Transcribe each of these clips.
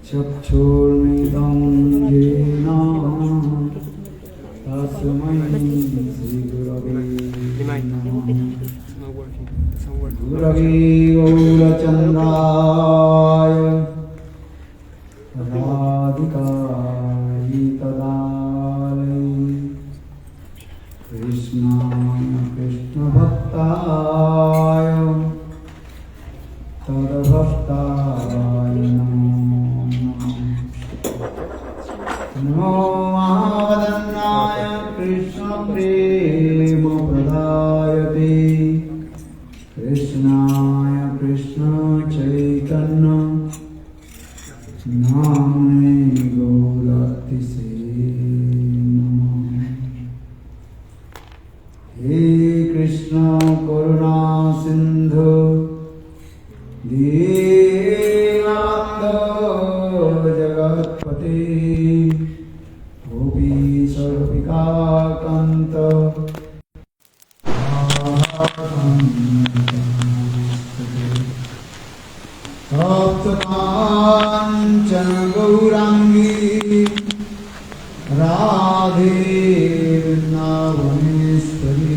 चक्षुर्मिलितं येन तस्मै श्रीगुरवे नमः। गुरवे गौरचन्द्राय राधिकाय तदालये कृष्णाय कृष्णभक्ताय तद्भक्ताय नमो महावदन्नाय कृष्णप्रेमप्रदायते कृष्णाय कृष्णचैतन्य नाम्ने गौरतिसे नमः। हे कृष्ण करुणा सिंधु दीनबन्धो जगत्पते गोपीश गोपिकान्त तप्तकाञ्चन गौराङ्गी राधे वृन्दावनेश्वरी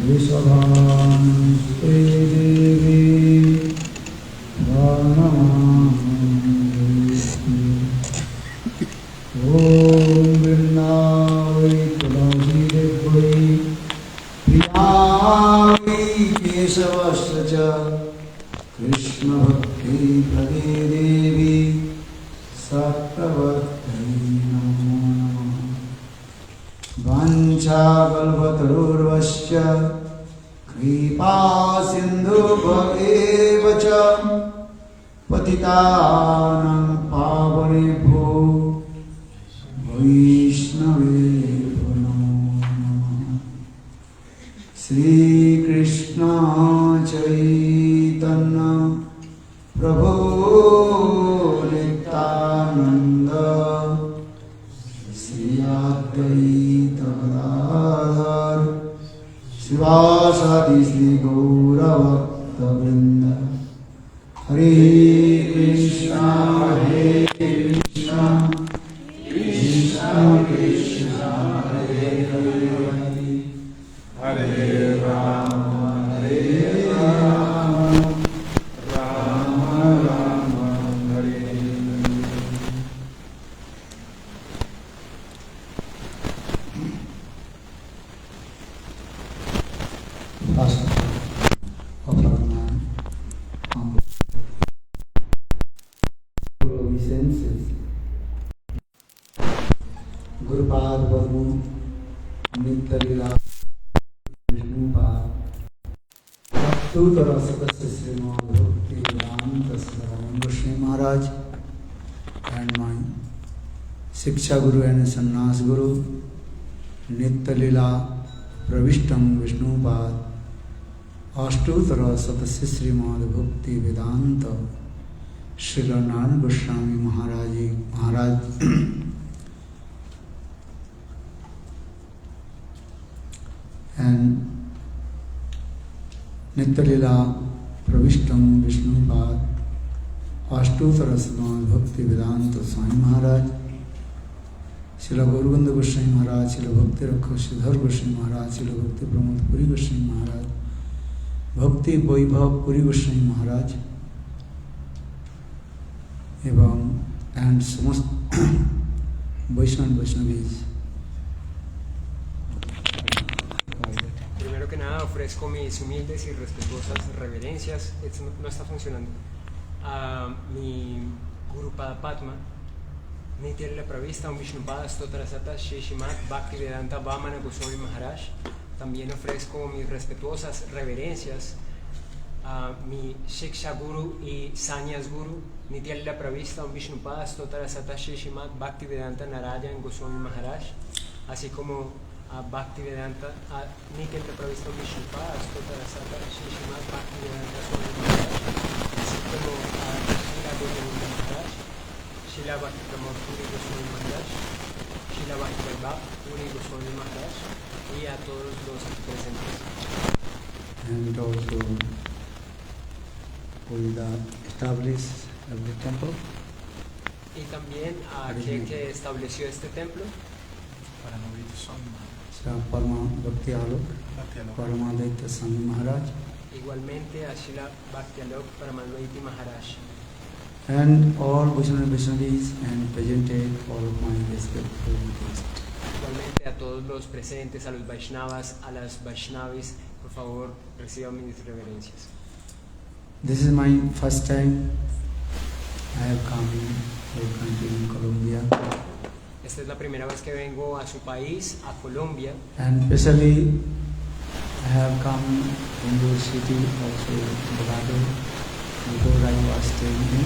वृषभानुसुते देवी प्रणमामि। ॐ वृन्दावै तुलसीदेव्यै प्रियायै केशवस्य च कृष्णभक्ति प्रदे देवी सत्यवत्यै नमो नमः। वाञ्छाकल्पतरुर्वश्य कृपा सिन्धुभ्येव च पतितानां पावनेभ्यो वैष्णवेभ्यो नमो नमः। श्रीकृष्ण चैतन्य प्रभो नित्यानन्द श्री अद्वैत गदाधर शिवासादि श्री गौरभक्तवृन्द। हरे कृष्ण कृष्ण कृष्ण हरे हरे हरे राम हरे राम राम राम हरे गुरुपाद बरु नित्य लीला विष्णुपाद अस्तुतर सदस्य श्रीमद् भक्ति वेदांत स्वामी गोस्वामी महाराज and my शिक्षा गुरु and संन्यास गुरु नित्य लीला प्रविष्टम विष्णुपाद अष्टोत्तर सदस्य श्रीमद् भक्ति वेदांत श्री नारायण गोस्वामी महाराज and नित्यलीला प्रविष्टम विष्णुपाद अष्टोत्तर श्रीमद् भक्ति वेदांत स्वामी महाराज श्रील गौरगंध गोस्वामी महाराज श्रील भक्ति रक्षक श्रीधर गोस्वामी महाराज श्रील भक्ति प्रमोद पुरी गोस्वामी महाराज भक्ति वैभव पुरी गोस्वामी महाराज एवं एंड समस्त Vaishnavis. Primero que nada ofrezco mis humildes y respetuosas reverencias. Esto no está funcionando. A mi Guru Pada Padma, Nityalila Pravista, un Vishnupada Stotrasata Sheshimat Bhaktivedanta Vamana Goswami Maharaj. También ofrezco mis respetuosas reverencias a mi Shiksha Guru y Sanyas Guru, Nityalila Pravista, un Vishnupada Stotrasata Sheshimat Bhaktivedanta Narayan Goswami Maharaj, así como a Bhaktivedanta, a Nityalila Pravista Vishnupada Stotrasata Sheshimat Bhaktivedanta Swami Maharaj, así como a Srila Gauravanda Maharaj, Srila Bhakti Pramod Puri Goswami Maharaj, Srila Bhakti Vaibhav Puri Goswami Maharaj y a todos los presentes. And also we establish of the temple. Y también a aquel que estableció este templo, Srila Parama Bhakti Alok Paramaditya Swami Maharaj, igualmente a Srila Bhaktialok Paramadvaiti Maharaj, and all Vaishnavis and presented all of my respectful requests. igualmente a todos los presentes, a los Vaishnavas, a las Vaishnavis, por favor reciban mis reverencias. This is my first time I have come to a country in Colombia, Esta es la primera vez que vengo a su país, a Colombia, and especially I have come in your city also, Bogotá. Before I was staying in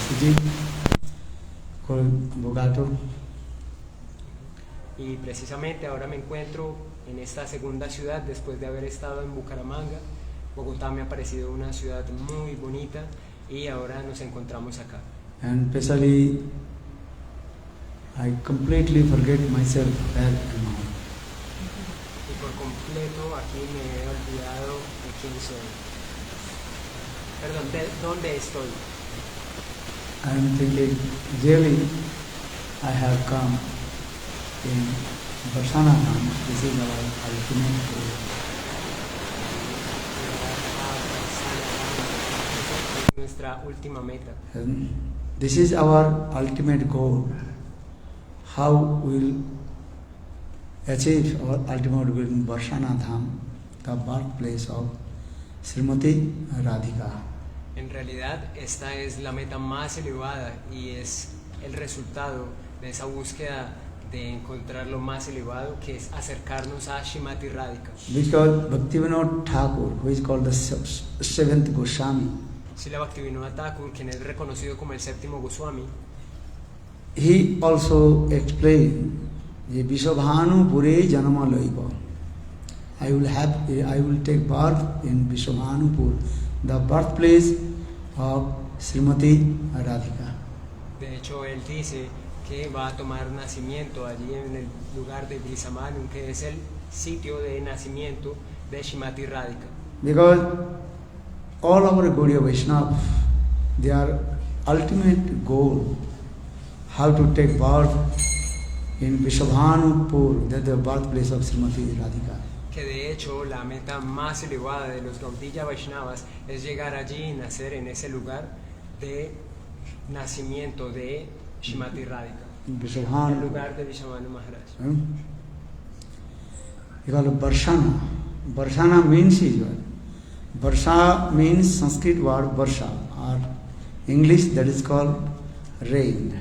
city called Bogotá. y precisamente ahora me encuentro en esta segunda ciudad después de haber estado en Bucaramanga. Bogotá me ha parecido una ciudad muy bonita y ahora nos encontramos acá. And especially I completely forget myself where am I. Y por completo aquí me he olvidado de quién soy. Perdón, ¿de dónde estoy? I am thinking, really, I have come in Varsana Dham. This is our ultimate goal. Nuestra última meta. And this is our ultimate goal. How we'll achieve our ultimate goal in Varsana Dham, the birthplace of Srimati Radhika. En realidad esta es la meta más elevada y es el resultado de esa búsqueda de encontrar lo más elevado, que es acercarnos a Shrimati Radhika. Because Bhaktivinoda Thakur, who is called the seventh Goswami, Srila Bhaktivinoda Thakur, quien es reconocido como el séptimo Goswami, he also explained, Vishwabhanu Pure Janama Laiva. I will take birth in Vishwabhanupur, the birthplace of Srimati Radhika. de hecho él dice que va a tomar nacimiento allí en el lugar de Vrishabhanu, que es el sitio de nacimiento de Shrimati Radhika. Because all our Gaudiya Vaishnavas, their ultimate goal, how to take birth in Vishwabhanupur, that is the birthplace of Srimati Radhika. Que de hecho la meta más elevada de los Gaudiya Vaishnavas es llegar allí y nacer en ese lugar de nacimiento de Shrimati Radhika, el Vishwabhanupur. lugar de Vrishabhanu Maharaj. Because Varshana. Varshana means is what? Varsha means Sanskrit word Varsha, or English that is called rain.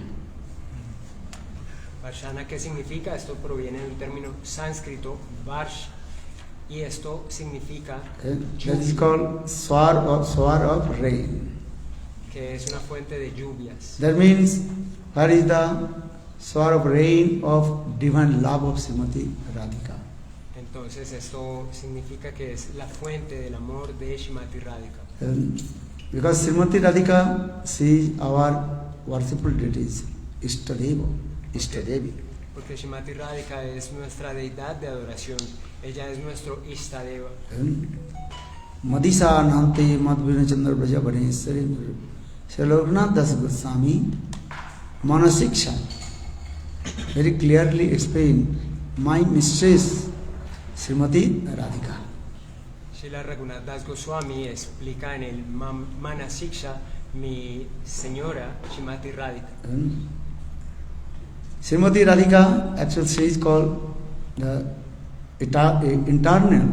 Varshana, ¿qué significa? Esto proviene de un término sánscrito, Varsh, y esto significa That is called swar of rain. que es una fuente de lluvias. That means, what is the swar of rain of divine love of Srimati Radhika? Entonces esto significa que es la fuente del amor de Shrimati Radhika. Because Srimati Radhika, she is our worshipful deities, Ishtadeva, Ishtadevi. Porque Shrimati Radhika es nuestra deidad de adoración. Ella es nuestro Ishtadeva. Madisa Nante Madhvina Chandra Prajapaneswari Shaloknath Das Goswami Manasiksha very clearly explained my mistress Srimati Radhika. Srila Raghunath Das Goswami explica en el Manasiksha mi señora Shrimati Radhika. Srimati Radhika, actually she is called the internal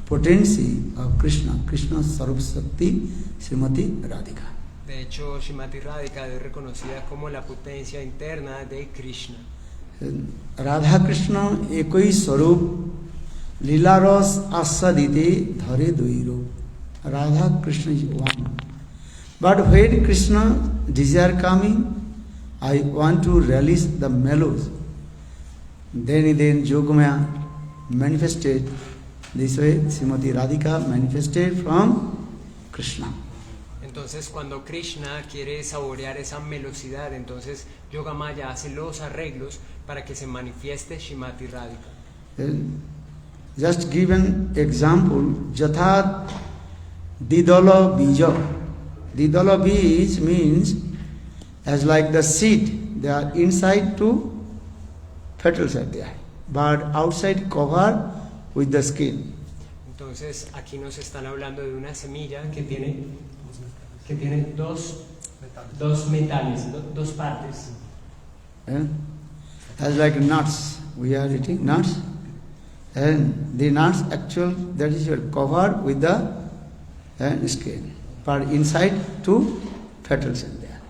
potency of Krishna, Krishna's Sarup Shakti, Srimati Radhika. De hecho, Shrimati Radhika es reconocida como la potencia interna de Krishna. Radha Krishna ekoi Sarup Lilaros Asadite Dhare Duiro. Radha Krishna is one. But when Krishna desire coming, I want to release the mellows. Then Yogamaya manifested this way. Srimati Radhika manifested from Krishna. Entonces, cuando Krishna quiere saborear esa melosidad, entonces Yogamaya hace los arreglos para que se manifieste Shrimati Radhika. Just give an example. Jathat Didala bija. Didala bij means as like the seed. They are inside two petals are there, but outside covered with the skin. Entonces aquí nos están hablando de una semilla que tiene dos metales, dos partes. As like nuts, we are eating nuts, and the nuts actual that is covered with the skin, but inside two petals in there.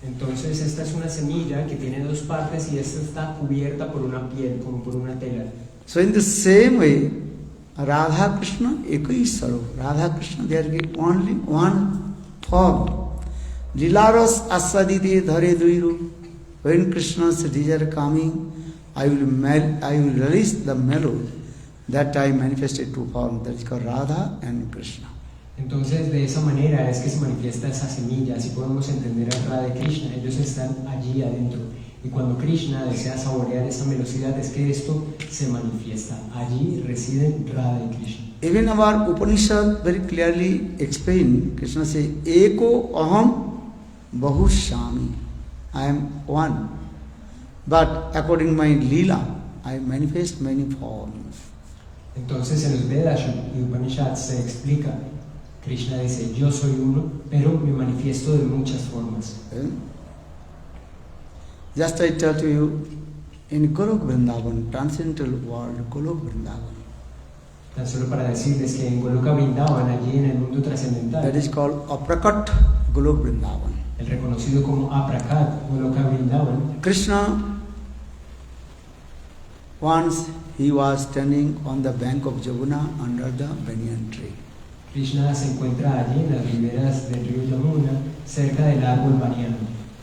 Entonces esta es una semilla que tiene dos partes y esta está cubierta por una piel, como por una tela. So in the same way, Radha Krishna Ekoi Sarup. Radha Krishna, there is only one form. Lilaros asadite dhare duiru. When Krishna's desire coming, I will release the melody. That time manifested two forms. That is called Radha and Krishna. Entonces de esa manera es que se manifiesta esa semilla. Así podemos entender a Radha y Krishna. Ellos están allí adentro. Y cuando Krishna desea saborear esa velocidad es que esto se manifiesta. Allí residen Radha y Krishna. Even our Upanishad very clearly explain, Krishna says, Eko aham bahushyami. I am one. But according to my lila, I manifest many forms. Entonces en los Vedas y Upanishad se explica, Krishna dice, yo soy uno, pero me manifiesto de muchas formas. Just I tell to you, in Golok Vrindavan, transcendental world, Golok Vrindavan. Tan solo para decirles que en Goloka Vrindavan, allí en el mundo trascendental, that is called Aprakat Golok Vrindavan. El reconocido como Aprakat Goloka Vrindavan. Krishna, once he was standing on the bank of Jamuna under the banyan tree. Krishna se encuentra allí en las riberas del río Yamuna, cerca del árbol baniano.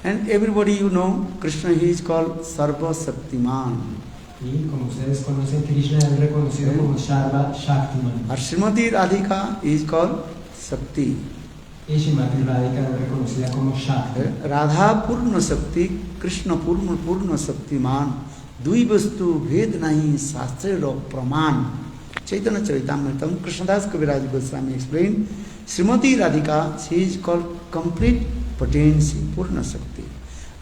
And everybody you know, Krishna he is called Sarva Shaktiman. Y como ustedes conocen, Krishna es reconocido como Sarva Shaktiman. Our Srimati Radhika is called Shakti. Y Srimati Radhika es reconocida como Shakti. Radha Purna Shakti, Krishna Purna Shaktiman. Dui vastu bhed nahi shastra praman. Chaitanya Charitamrita, Krishnadas Kaviraj Goswami explained, Srimati Radhika, she is called complete potency, Purna Shakti.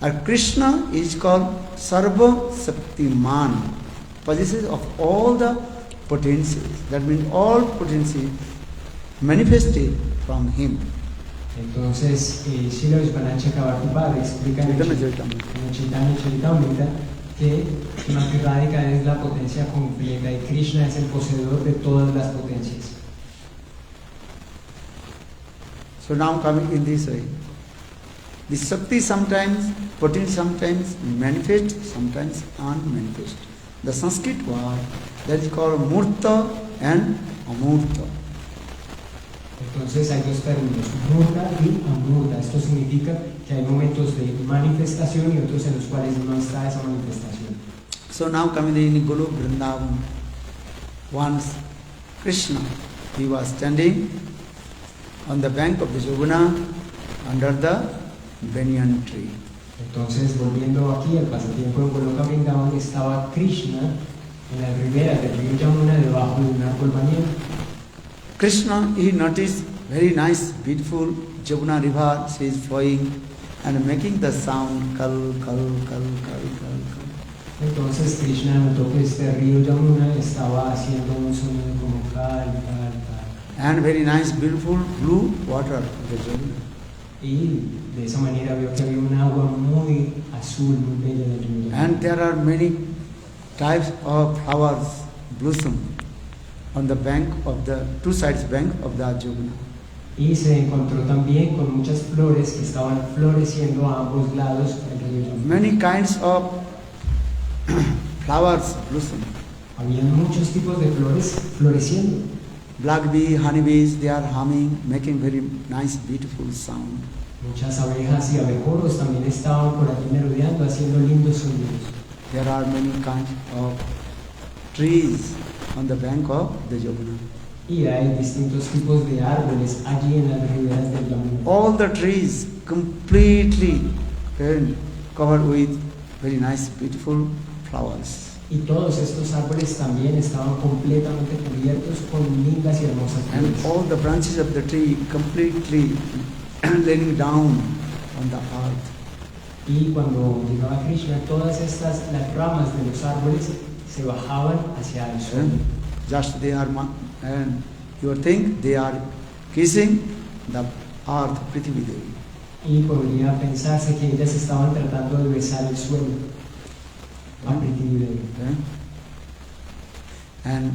And Krishna is called Sarva Shaktiman, possesses of all the potencies. That means all potencies manifested from him. Entonces, Srila Vishwanath Chakravarti explica en el Chaitanya Charitamrita que Srimati Radhika es la potencia completa y Krishna es el poseedor de todas las potencias. So now coming in this way, the Shakti sometimes, potency sometimes manifest, sometimes unmanifest. The Sanskrit word that is called Murta and Amurta. Entonces hay dos términos, Murta y Amurta. Esto significa que hay momentos de manifestación y otros en los cuales no está esa manifestación. So now coming in Golok Vrindavan, once Krishna, he was standing on the bank of the Jamuna under the banyan tree. Entonces, volviendo aquí al pasatiempo en Goloka Vrindavan, estaba Krishna en las riberas del río Yamuna debajo de un árbol baniano. Krishna, he noticed very nice, beautiful Jamuna river, she is flowing and making the sound kal, kal, kal, kal, kal, kal. Entonces Krishna notó que este río Yamuna estaba haciendo un sonido como kal, kal, kal. And very nice, beautiful blue water of the Jamuna. Y de esa manera vio que había un agua muy azul, muy bella del río Yamuna. And there are many types of flowers blossom on the bank of the two sides bank of the Jamuna. Y se encontró también con muchas flores que estaban floreciendo a ambos lados del río Yamuna. Many kinds of flowers blossom. Había muchos tipos de flores floreciendo. Black bee, honey bees, they are humming, making very nice, beautiful sound. Muchas abejas y abejorros también estaban por allí merodeando, haciendo lindos sonidos. There are many kinds of trees on the bank of the Jamuna. Y hay distintos tipos de árboles allí en las riberas del Yamuna. All the trees completely covered with very nice, beautiful flowers. Y todos estos árboles también estaban completamente cubiertos con lindas y hermosas And flores. all the branches of the tree completely laying down on the earth. Y cuando llegaba Krishna, todas las ramas de los árboles se bajaban hacia el suelo. And just they are, and you think they are kissing the earth, Prithvi Devi. Y podría pensarse que ellas estaban tratando de besar el suelo a Prithvi Devi. And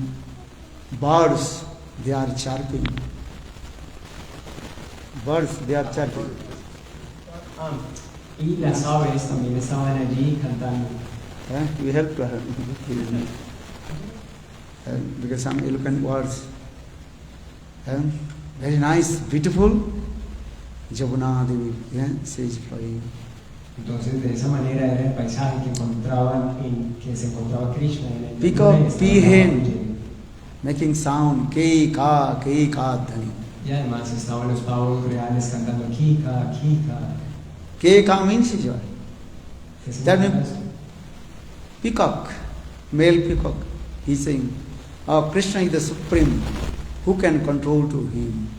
birds, they are chirping. Birds, they are chirping. Y las aves también estaban allí cantando. We help to her. Because some eloquent words. Very nice, beautiful. Jamuna Devi, she is flowing. Entonces de esa manera era el paisaje que se encontraba Krishna en el Peacock, peahen, making sound, ke ka dhani. Y además estaban los pavos reales cantando kika, kika. Ke ka means joy. ¿Qué That significa means eso? peacock, male peacock. He is saying, oh, Krishna is the supreme. Who can control to him?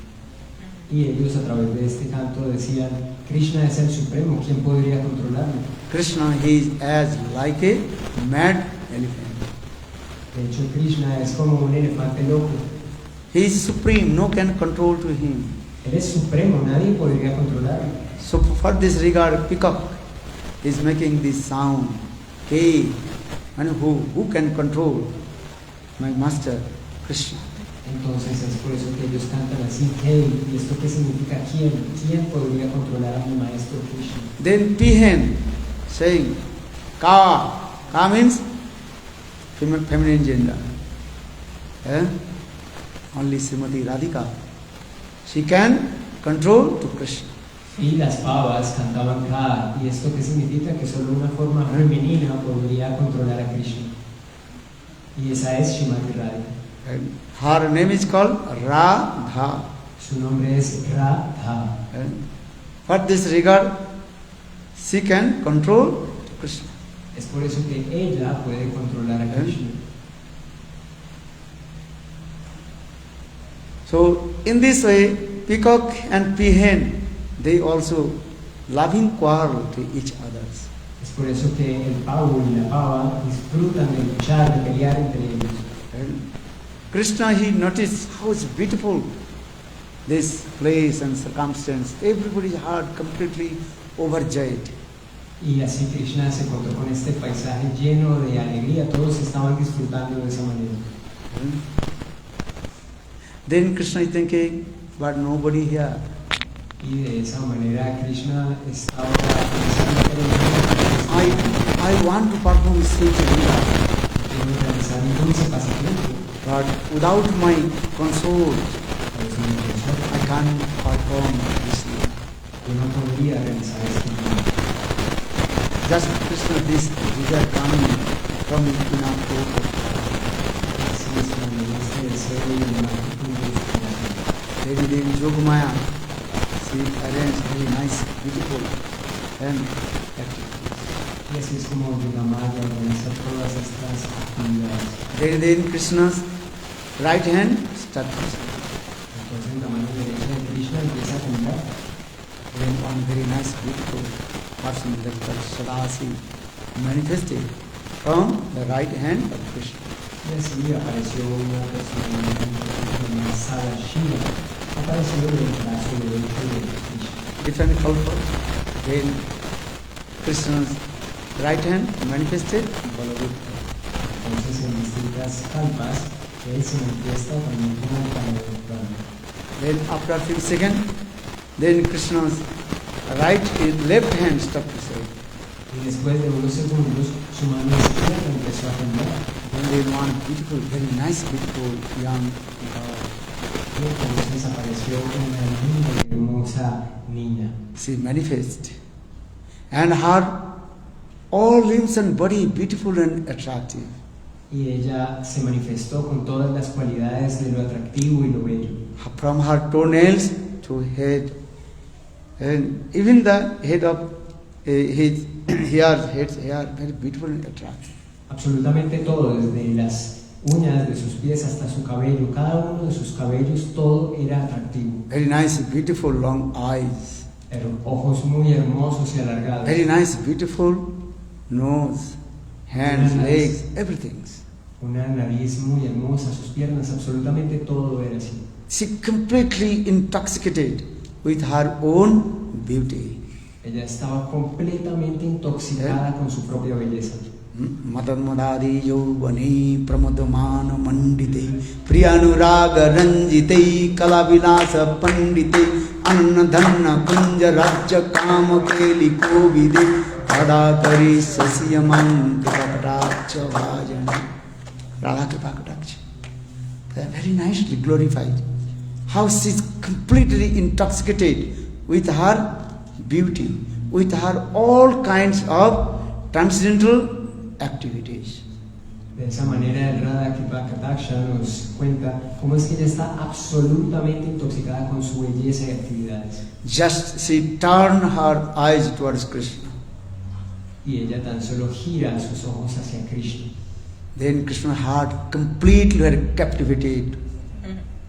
Y ellos a través de este canto decían, Krishna es el supremo, ¿quién podría controlarlo? Krishna, he is as like a mad elephant. De hecho, Krishna es como un elefante loco. He is supreme, no can control to him. Él es supremo, nadie podría controlarlo. So for this regard, peacock is making this sound. K, and who can control my master Krishna? Entonces es por eso que ellos cantan así, hey, ¿y esto qué significa? ¿Quién podría controlar a mi maestro Krishna? Then Pihen saying, Ka means feminine gender. Only Srimati Radhika. She can control to Krishna. Y las pavas cantaban Ka, ¿y esto qué significa? Que solo una forma femenina podría controlar a Krishna. Y esa es Srimati Radhika. And her name is called Radha. Su nombre es Radha. And for this regard, she can control to Krishna. Es por eso que ella puede controlar a Krishna. So in this way, peacock and peahen, they also loving quarrel to each others. Es por eso que el pavo y la pava disfrutan de luchar, de pelear entre ellos. And Krishna, he noticed how it's beautiful, this place and circumstance. Everybody's heart completely overjoyed. Y así Krishna se encontró con este paisaje lleno de alegría, todos estaban disfrutando de esa manera. Then Krishna is thinking, but nobody here. Y de esa manera Krishna estaba pensando que I want to perform such a lila, quiero realizar un dulce pasatiempo, but without my consort, pero sin mi consort, I can't perform this lila. yo no podría realizar este día. Just Krishna, this desire coming from Inapur. Así es como este deseo y la actitud de este corazón. Devi Jogamaya, she arranged very nice, beautiful and activities. Y así es como Yogamaya organiza todas estas actividades. Then Krishna's right hand starts. Entonces la mano derecha de Krishna empieza a temblar. Then one very nice, beautiful person that called Sadasi manifested from the right hand of Krishna. Y así apareció una persona llamada Sadashiva, apareció en el brazo derecho de Krishna. Different kalpas. Then Krishna's right hand manifested Balabuddha. Entonces en distintas kalpas, él se manifiesta también como el Balabuddha. Then after a few seconds, then Krishna's left hand stopped to say. Y después de unos segundos, su mano izquierda empezó a temblar. Then there one beautiful, very nice, beautiful young girl. Y entonces apareció una linda y hermosa niña. She manifested. And her all limbs and body beautiful and attractive. Y ella se manifestó con todas las cualidades de lo atractivo y lo bello. From her toenails to head. And even the head of his hair, very beautiful and attractive. Absolutamente todo, desde las uñas de sus pies hasta su cabello, cada uno de sus cabellos, todo era atractivo. Very nice, beautiful long eyes. Ojos muy hermosos y alargados. Very nice, beautiful nose, hands, Nice. legs, everything. Una nariz muy hermosa, sus piernas, absolutamente todo era así. She completely intoxicated with her own beauty. Ella estaba completamente intoxicada con su propia belleza. Madanmadadi yovani pramadamana mandite priyanuraga ranjite kalavilasa pandite annadhanna kunja rajya kama keli kovide adakari sasyaman kripakataksha vajana Radha Kripakataksha. They are very nicely glorified. How she is completely intoxicated with her beauty, with her all kinds of transcendental activities. De esa manera el Radha Kripakataksha nos cuenta cómo es que ella está absolutamente intoxicada con su belleza y actividades. Just she turned her eyes towards Krishna. Y ella tan solo gira sus ojos hacia Krishna. Then Krishna's heart completely were captivated.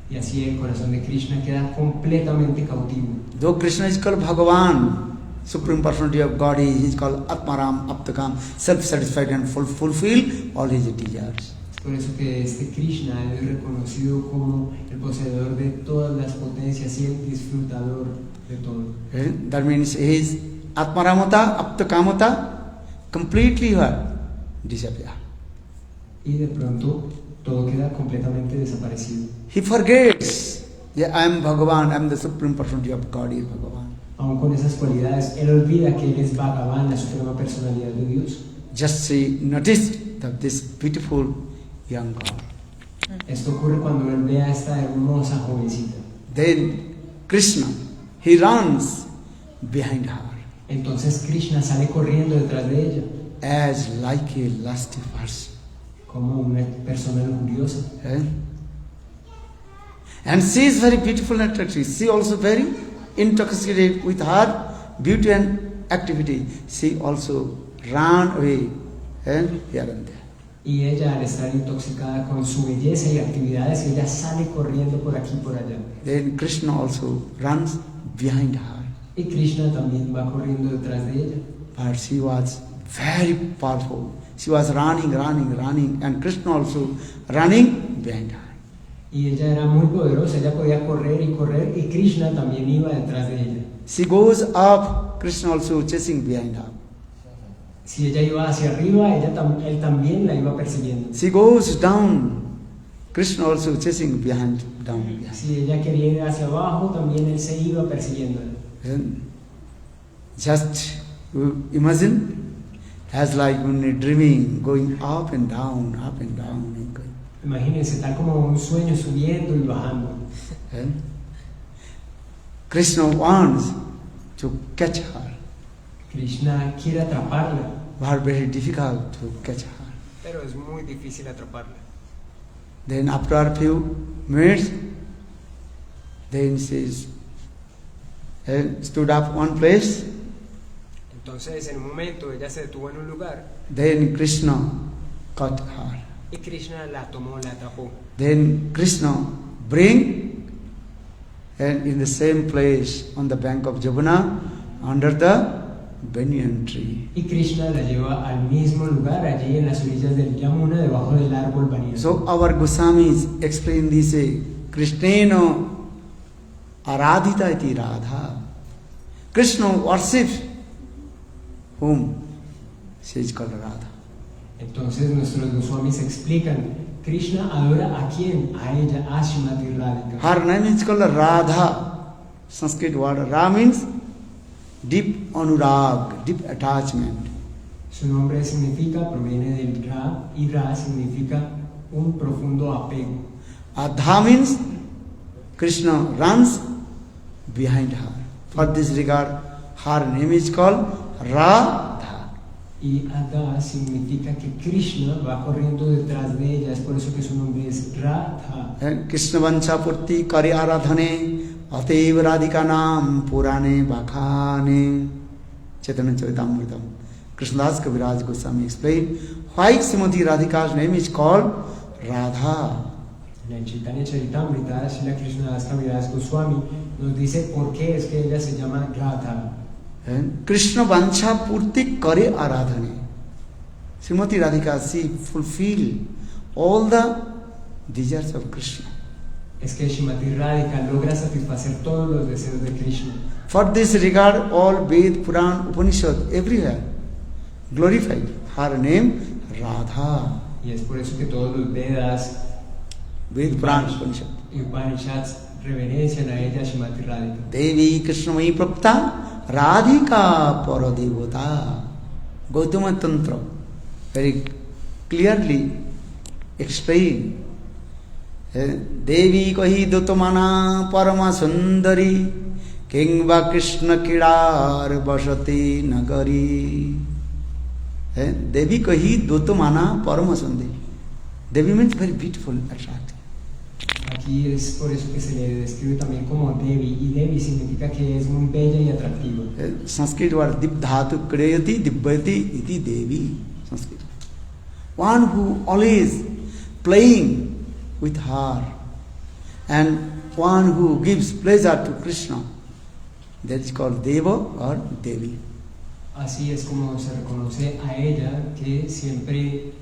Y así el corazón de Krishna queda completamente cautivo. Though Krishna is called Bhagavan, Supreme Personality of God, he is called Atmaram, Aptakam, self-satisfied and fulfill all his desires. Por eso que este Krishna es reconocido como el poseedor de todas las potencias y el disfrutador de todo. That means his Atmaramata, Aptakamata, completely disappear. Y de pronto todo queda completamente desaparecido. He forgets, yeah, I am Bhagavan, I am the Supreme Personality of God, he is Bhagavan. Aún con esas cualidades, él olvida que él es Bhagavan, la suprema personalidad de Dios. Just she noticed that this beautiful young girl. Esto ocurre cuando él ve a esta hermosa jovencita. Then Krishna, he runs behind her Entonces Krishna sale corriendo detrás de ella, as like a lusty person. como una persona lujuriosa. And she is very beautiful and attractive. She also very intoxicated with her beauty and activity. She also ran away here and there. Y ella, al estar intoxicada con su belleza y actividades, ella sale corriendo por aquí y por allá. Then Krishna also runs behind her. Y Krishna también va corriendo detrás de ella. But she was very powerful. She was running, and Krishna also running behind her. Y ella era muy poderosa, ella podía correr, y Krishna también iba detrás de ella. She goes up, Krishna also chasing behind her. Si ella iba hacia arriba, él también la iba persiguiendo. She goes down, Krishna also chasing down behind. Si ella quería ir hacia abajo, también él se iba persiguiéndola. And just imagine, as like when you're dreaming, going up and down, and going. Imagínense, tal como un sueño subiendo y bajando. And Krishna wants to catch her, Krishna quiere atraparla, but very difficult to catch her. pero es muy difícil atraparla. Then after a few minutes, then she stood up one place. Entonces, en un momento, ella se detuvo en un lugar Then Krishna caught her. y Krishna la tomó, la atrapó. Then Krishna bring and in the same place on the bank of Jamuna under the banyan tree. Y Krishna la lleva al mismo lugar, allí en las orillas del Yamuna, debajo del árbol banyan. So our Goswamis explain this Krishnena aradhita iti Radha. Krishna worships whom? She is called Radha. Entonces nuestros Goswamis explican, Krishna adora a quién, a ella, a Srimati Radhika. Her name is called Radha. Sanskrit word Ra means deep anurag, deep attachment. Su nombre significa, proviene del Ra, y Ra significa un profundo apego. Adha means Krishna runs behind her. For this regard, her name is called Radha. Y Adha significa que Krishna va corriendo detrás de ella, es por eso que su nombre es Radha. Krishna vancha purti kari aradhane atev radhika nam purane bakhane Chaitanya Charitamrita Krishnadas Kaviraj Goswami explained why Srimati Radhika's name is called Radha. En Chaitanya Charitamrita, Srila Krishnadas Kaviraj Goswami nos dice por qué es que ella se llama Radha. Krishna Vancha Purti Kare Aradhane. Srimati Radhika, she fulfilled all the desires of Krishna. Es que Srimati Radhika logra satisfacer todos los deseos de Krishna. For this regard, all Ved, Puran, Upanishad, everywhere glorified her name Radha. Y es por eso que todos los Vedas, Ved, Puran, Upanishad. y Upanishads reverencian a ella, Srimati Radhika. Devi Krishnamai Prapta Radhika Paradevata. Gautama Tantra very clearly explained. Devi kahi dutamana parama sundari kingva Krishna kidar basati nagari. Devi kahi dutamana parama sundari. Devi means very beautiful, attractive. Aquí es por eso que se le describe también como Devi, y Devi significa que es muy bella y atractiva. Sanskrit word dibdhatu kriyati dibbati iti Devi. Sanskrit. One who always playing with her and one who gives pleasure to Krishna, that is called Deva or Devi. Así es como se reconoce a ella, que siempre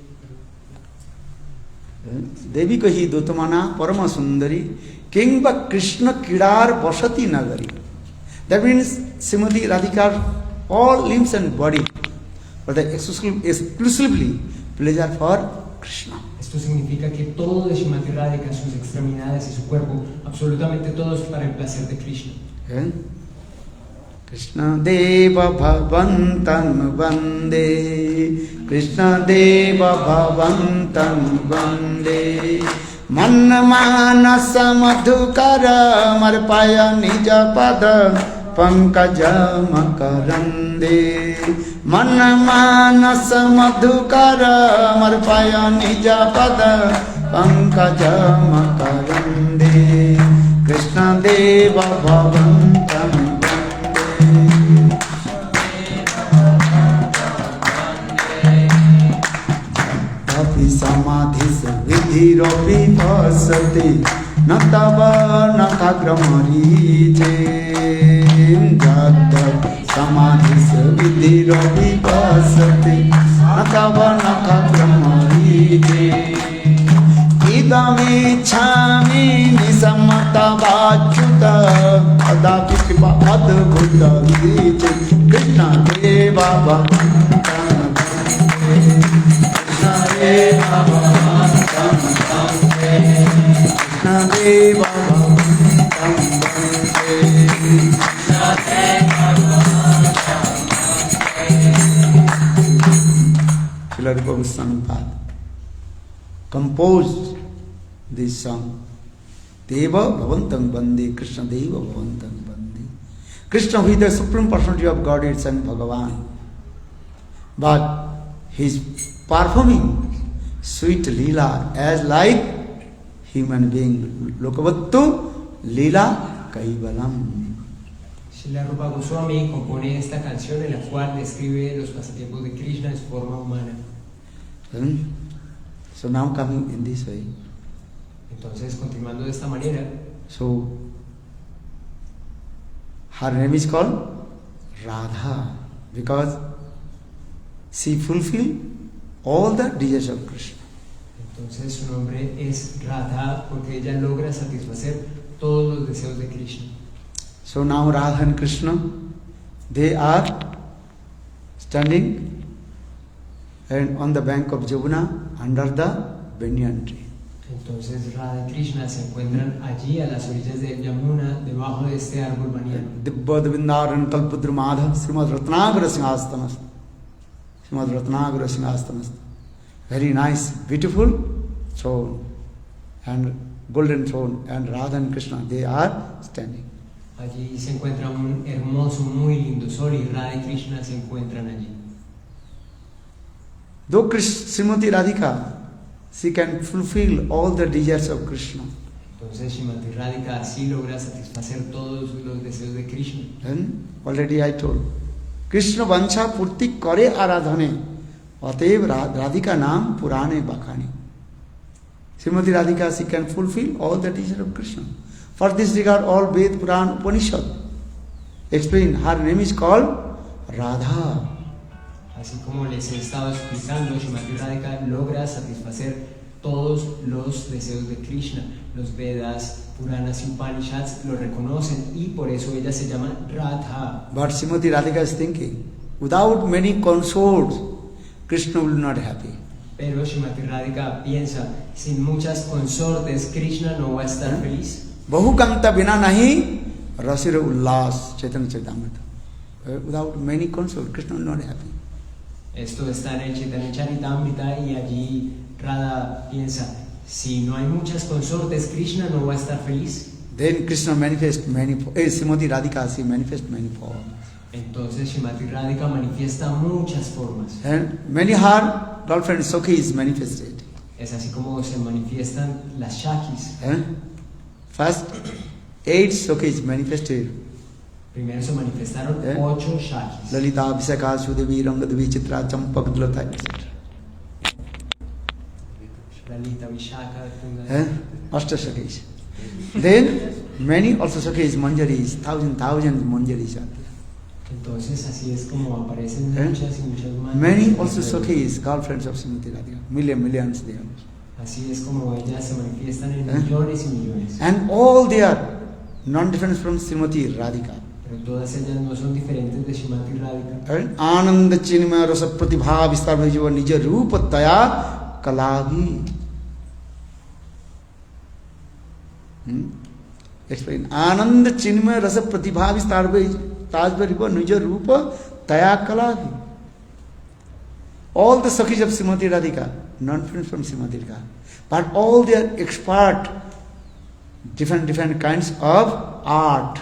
Devi kahi dutamana parama sundari kingva Krishna kidar basati nagari. That means Srimati Radhika's all limbs and body but exclusively pleasure for Krishna. Esto significa que todo de Srimati Radhika, sus extremidades y su cuerpo, absolutamente todo es para el placer de Krishna. Krishna Deva Bhavantam Vande, Krishna Deva Bhavantam Vande, Manna Manasa Madhukara Marpaya Nija Pada Pankaja Makarande, Manna Manasa Madhukara Marpaya Nija Pada Pankaja Makarande, Krishna Deva Bhavantam Samadhis vidhiropi pasati natava nakagramari je jata samadhis vidhiropi pasati natava nakagramari je idami chami nisamata vachuta adapi kripa adbhuta je Krishna Deva Bhavantam Krishna Deva Bhavantam Krishna Deva Bhavantam Krishna Deva Srila Rupa Goswami Pad composed this song. Deva Bhavantam Bande, Krishna Deva Bhavantam Bande. Krishna, who is the Supreme Personality of Godhead and Bhagavan, but he is performing sweet Leela as like human being. Lokavattu Leela Kaivalam. Srila Rupa Goswami compone esta canción en la cual describe los pasatiempos de Krishna en su forma humana. So now coming in this way. Entonces, continuando de esta manera, so her name is called Radha because she fulfilled all the desires of Krishna. Entonces su nombre es Radha porque ella logra satisfacer todos los deseos de Krishna. So now Radha and Krishna, they are standing and on the bank of Jamuna under the banyan tree. Entonces Radha y Krishna se encuentran allí a las orillas de Yamuna, debajo de este árbol banyan. Dibba Vindaran Kalpudra Madha Srimad Ratnagara Singhastanas. Srimad Ratnagara Singhastanas. Very nice, beautiful throne and golden throne, and Radha and Krishna, they are standing. Allí se encuentra un hermoso, muy lindo sol y Radha y Krishna se encuentran allí. Though Srimati Radhika, she can fulfill all the desires of Krishna. Entonces Srimati Radhika así logra satisfacer todos los deseos de Krishna. And already I told, Krishna वंशा पूर्ति करे आराधने अतएव राधिका नाम पुराणे बखानी. Srimati Radhika, she can fulfill all the teachings of Krishna. For this regard, all Ved, Puran, Upanishad explain her name is called Radha. Así como les he estado explicando, Srimati Radhika logra satisfacer todos los deseos de Krishna. Los Vedas, Puranas y Upanishads lo reconocen y por eso ella se llama Radha. But Srimati Radhika is thinking, without many consorts, Krishna will not be happy. Pero Srimati Radhika piensa, sin muchas consortes, Krishna no va a estar feliz. Bahukanta bina nahi rasira ullas Chaitanya Charitamrita. Without many consorts, Krishna will not be happy. Esto está en el Chaitanya Charitamrita y allí Radha piensa, si no hay muchas consortes, Krishna no va a estar feliz. Then Krishna manifests many, Srimati Radhika, she manifests many forms. Entonces Srimati Radhika manifiesta muchas formas. And many her girlfriend Sakhi is manifested. Es así como se manifiestan las Shakis. First, 8 Sakhis manifested. Primero se manifestaron 8 Shakis. Lalita, Visakha, Sudevi, Rangadevi, Chitra, Champak, Dulata, etc. Lalita, Vishakha, Ashta Sakhis. Then, many also Sakhis, Manjaris, thousands Manjaris are there. Entonces así es como aparecen muchas y muchas más. Many also Sakhis, girlfriends of Srimati Radhika. Millions they are. Así es como ellas se manifiestan en millones y millones. And all they are non-different from Srimati Radhika. Pero todas ellas no son diferentes de Srimati Radhika. Ananda Chinmaya Rasa Pratibha Vistar Bhajiva Nija Rupa Taya Kalabhi. Explain. Ananda Chinmaya Rasa Pratibha Vistar Bhajiva Tajbariva Nija Rupa Taya Kalabhi. All the Sakhis of Srimati Radhika, non-different from Srimati Radhika, but all they are expert, different kinds of art.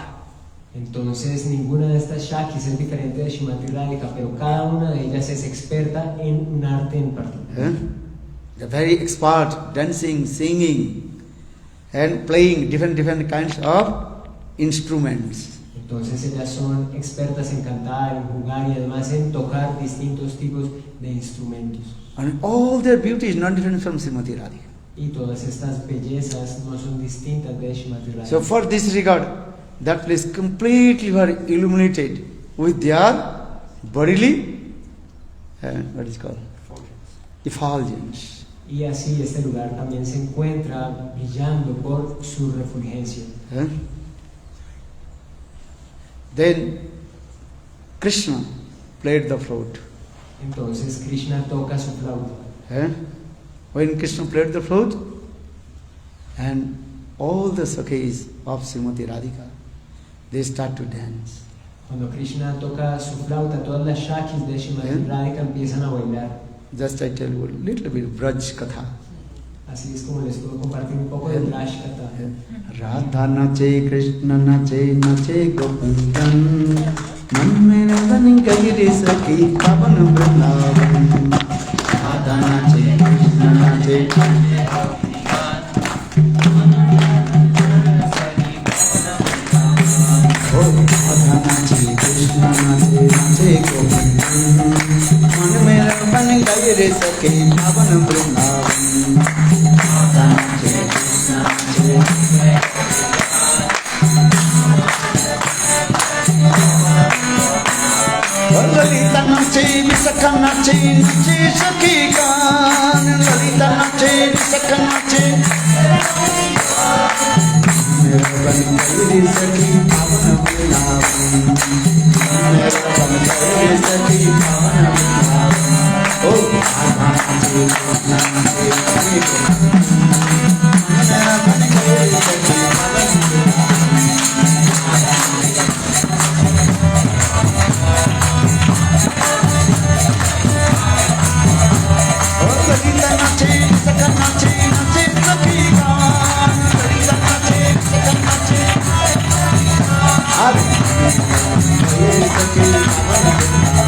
Entonces ninguna de estas Shakis es diferente de Srimati Radhika, pero cada una de ellas es experta en un arte en particular. They are very expert, dancing, singing, and playing different kinds of instruments. Entonces ellas son expertas en cantar, en jugar y además en tocar distintos tipos de instrumentos. And all their beauty is not different from Srimati Radhika. Y todas estas bellezas no son distintas de Srimati Radhika. So for this regard, that place completely were illuminated with their bodily, what is called? Effulgence. Y así este lugar también se encuentra brillando por su refulgencia. Then Krishna played the flute. Entonces Krishna toca su flauta. When Krishna played the flute, and all the Sakhis of Srimati Radhika, they start to dance. Cuando Krishna toca su flauta, todas las Shakis de Srimati Radhika empiezan a bailar. Just I tell you a little bit of Braj Katha. Así es como les puedo compartir un poco de Braj Katha. Radha nache, Krishna nache, nache Govindan. Man mein ratan gayi sakhi pavan vrindavan. Radha nache, Krishna nache. Oh, Radha nache, Krishna nache, nache Govindan. Man mein ratan gayi sakhi pavan vrindavan. Radha nache, Krishna nache. Lalita nache, Visakha nache, nache Sakhi Gan. Lalita nache, Visakha nache. Mera ban gauri Sakhi pavan vrindavan. Mera ban gauri Sakhi pavan vrindavan. Oh, Radha nache, Krishna nache, nache Govindan. Mera ban gauri Sakhi pavan vrindavan. Lalita nache, Visakha nache, nache Sakhi Gan. Lalita nache, Visakha nache. Hare Sakhi pavan vrindavan.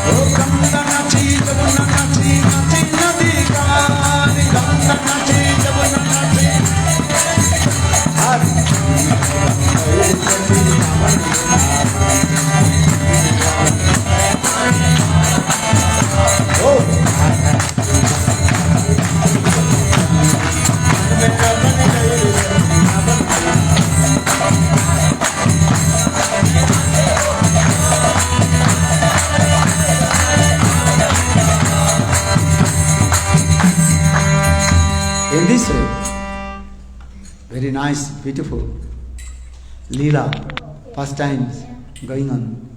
Oh, Ganga nache, Jamuna nache, nache Nadi Gan. Ganga nache, Jamuna nache. Hare very nice, beautiful Leela, pastimes going on.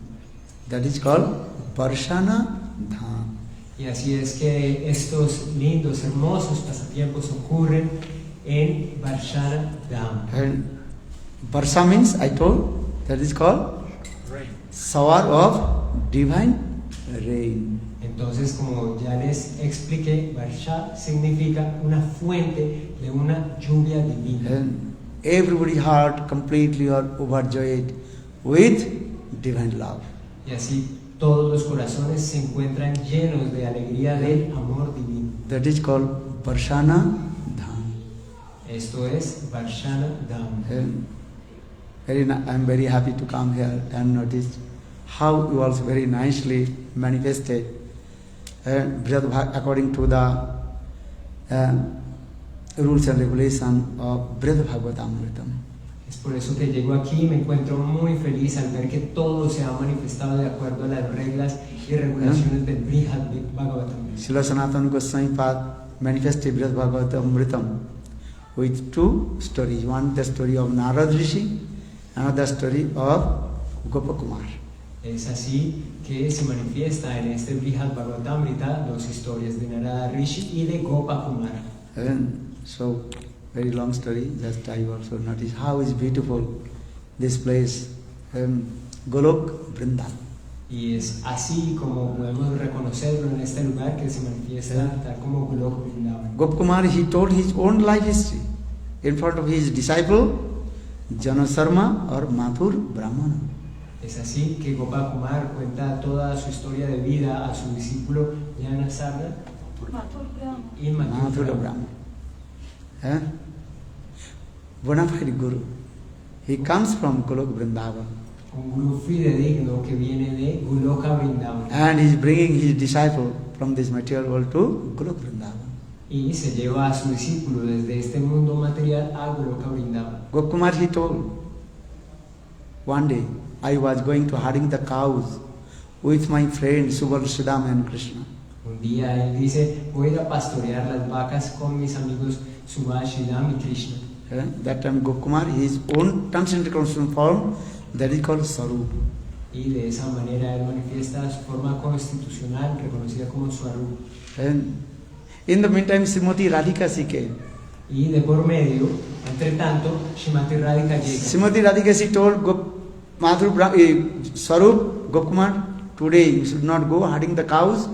That is called Varshana Dham. Y así es que estos lindos, hermosos pasatiempos ocurren en Varshana Dham. And Varsha means, I told, that is called shower of divine rain. Entonces, como ya les expliqué, Varsha significa una fuente de una lluvia divina. And everybody's heart completely are overjoyed with divine love. Y así todos los corazones se encuentran llenos de alegría del amor divino. That is called Varshana Dham. Esto es Varshana Dham. And I am very happy to come here and notice how you also very nicely manifested according to the rules and regulations of Brihad Bhagavatamritam. Es por eso que llego aquí y me encuentro muy feliz al ver que todo se ha manifestado de acuerdo a las reglas y regulaciones del Brihad Bhagavatam. Srila Sanatana Goswami Pad manifested Brihad Bhagavatamritam with two stories. One, the story of Narad Rishi, another story of Gopakumar. Es así que se manifiesta en este Brihad Bhagavatamrita dos historias de Narada Rishi y de Gopakumar. And so, very long story, just I also notice how is beautiful this place, Golok Vrindavan. Y es así como podemos reconocerlo en este lugar que se manifiesta tal como Golok Vrindavan. Gopakumar, he told his own life history in front of his disciple, Janasarma or Mathur Brahmana. Es así que Gopakumar cuenta toda su historia de vida a su discípulo Janasarma y Mathur Brahmana. Bona fide Guru. He comes from Golok Vrindavan. Un guru fidedigno que viene de Goloka Vrindavan. And he is bringing his disciple from this material world to Golok Vrindavan. Y se lleva a su discípulo desde este mundo material a Goloka Vrindavan. Gopakumar, he told, one day I was going to herding the cows with my friend Subal Sridham and Krishna. Un día él dice, voy a ir a pastorear las vacas con mis amigos Subhash, Sridham y Krishna. That time Gopakumar, his own transcendental form, that is called Sarup. Y de esa manera él manifiesta su forma constitucional reconocida como Swarup. And in the meantime, Srimati Radhika she came. Y de por medio, entre tanto, Srimati Radhika llega. Srimati Radhika she told Sarup, Gopakumar, today you should not go herding the cows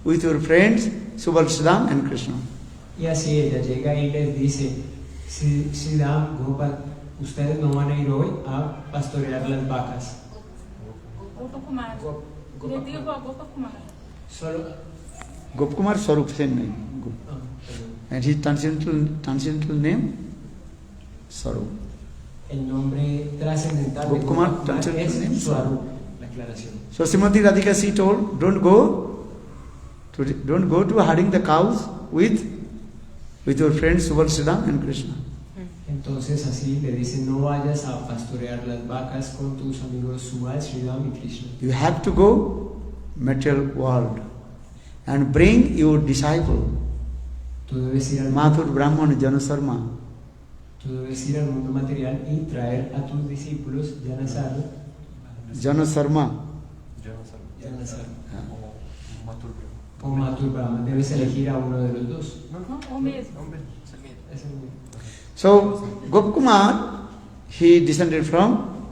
with your friends Subal Sridham and Krishna. Y así ella llega y les dice, Sridham, Gopal, ustedes no van a ir hoy a pastorear las vacas. Gopakumar. Le digo a Gopakumar. Solo. Gopakumar Sarup, same name. And his transcendental name, Sarup. El nombre trascendental de Gopakumar es name, Swarup, la aclaración. So Srimati Radhika she told, don't go to herding the cows with your friends Subal Sridham and Krishna. Entonces así le dice, no vayas a pastorear las vacas con tus amigos Subal, Sridham y Krishna. You have to go material world and bring your disciple Tú debes ir al Mathur Brahman Janasarma. Tú debes ir al mundo material y traer a tus discípulos Janasarma. Janasarma. O Mathur Brahman. Debes elegir a uno de los dos. O mesmo. Es el mismo. So Gopakumar, he descended from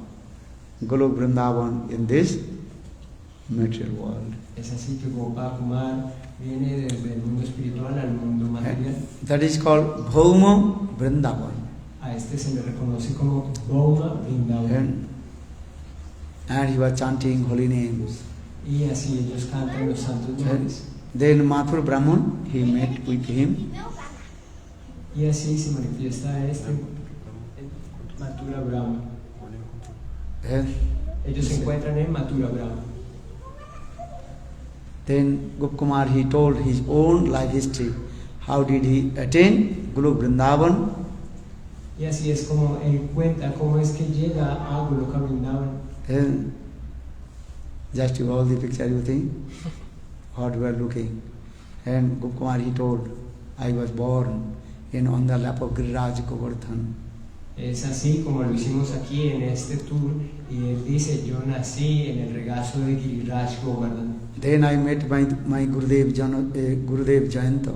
Golok Vrindavan in this material world. Es así que Gopakumar viene desde el mundo espiritual al mundo material. That is called Bhauma Vrindavan. A este se le reconoce como Bhauma Vrindavan. And he was chanting holy names. Y así ellos cantan los santos nombres. Then Mathur Brahman, he met with him. Y así se manifiesta este Mathura Brahma. Ellos se encuentran en Mathura Brahma. Then Gopakumar, he told his own life history. How did he attain Golok Vrindavan? Y así es como él cuenta cómo es que llega a Goloka Vrindavan. And just you all the picture you think, what we are looking. And Gopakumar, he told, I was born on the lap of Giriraj Govardhan. Es así como lo hicimos aquí en este tour, y él dice, yo nací en el regazo de Giriraj Govardhan. Then I met my Gurudev Jayanta.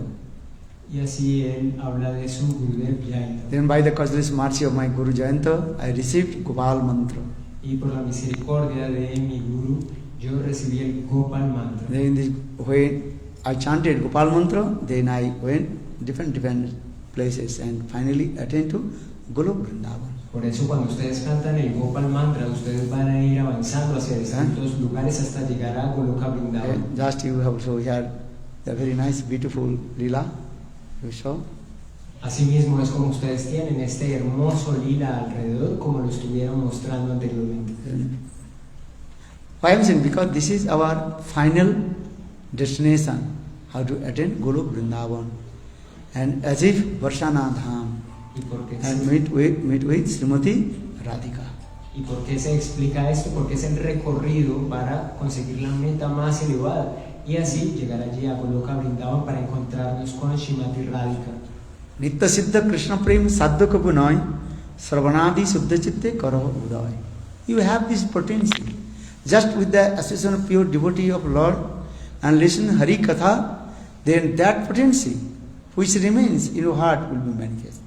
Y así él habla de su Gurudev Jayanta. Then by the causeless mercy of my Guru Jayanta, I received Gopal Mantra. Y por la misericordia de mi Guru, yo recibí el Gopal Mantra. Then when I chanted Gopal Mantra, then I went different places and finally attained to Golok Vrindavan. Por eso cuando ustedes cantan el Gopal Mantra, ustedes van a ir avanzando hacia distintos lugares hasta llegar a Goloka Vrindavan. Just you have also here the very nice, beautiful lila you saw. Asimismo es como ustedes tienen este hermoso lila alrededor, como lo estuvieron mostrando anteriormente. Why I'm saying? Because this is our final destination, how to attain Golok Vrindavan, and as if Varshana Dham, ¿Y por qué and meet with Srimati Radhika. ¿Y por qué se explica esto? Porque es el recorrido para conseguir la meta más elevada y así llegar allí a Goloka Vrindavan para encontrarnos con Srimati Radhika. Nitya Siddha Krishna Prem Sadhu Kabunai Sarvanadi Suddha Chitte Karaha Uday. You have this potency. Just with the association of pure devotee of Lord and listen Hari Katha, then that potency which remains in your heart will be manifest.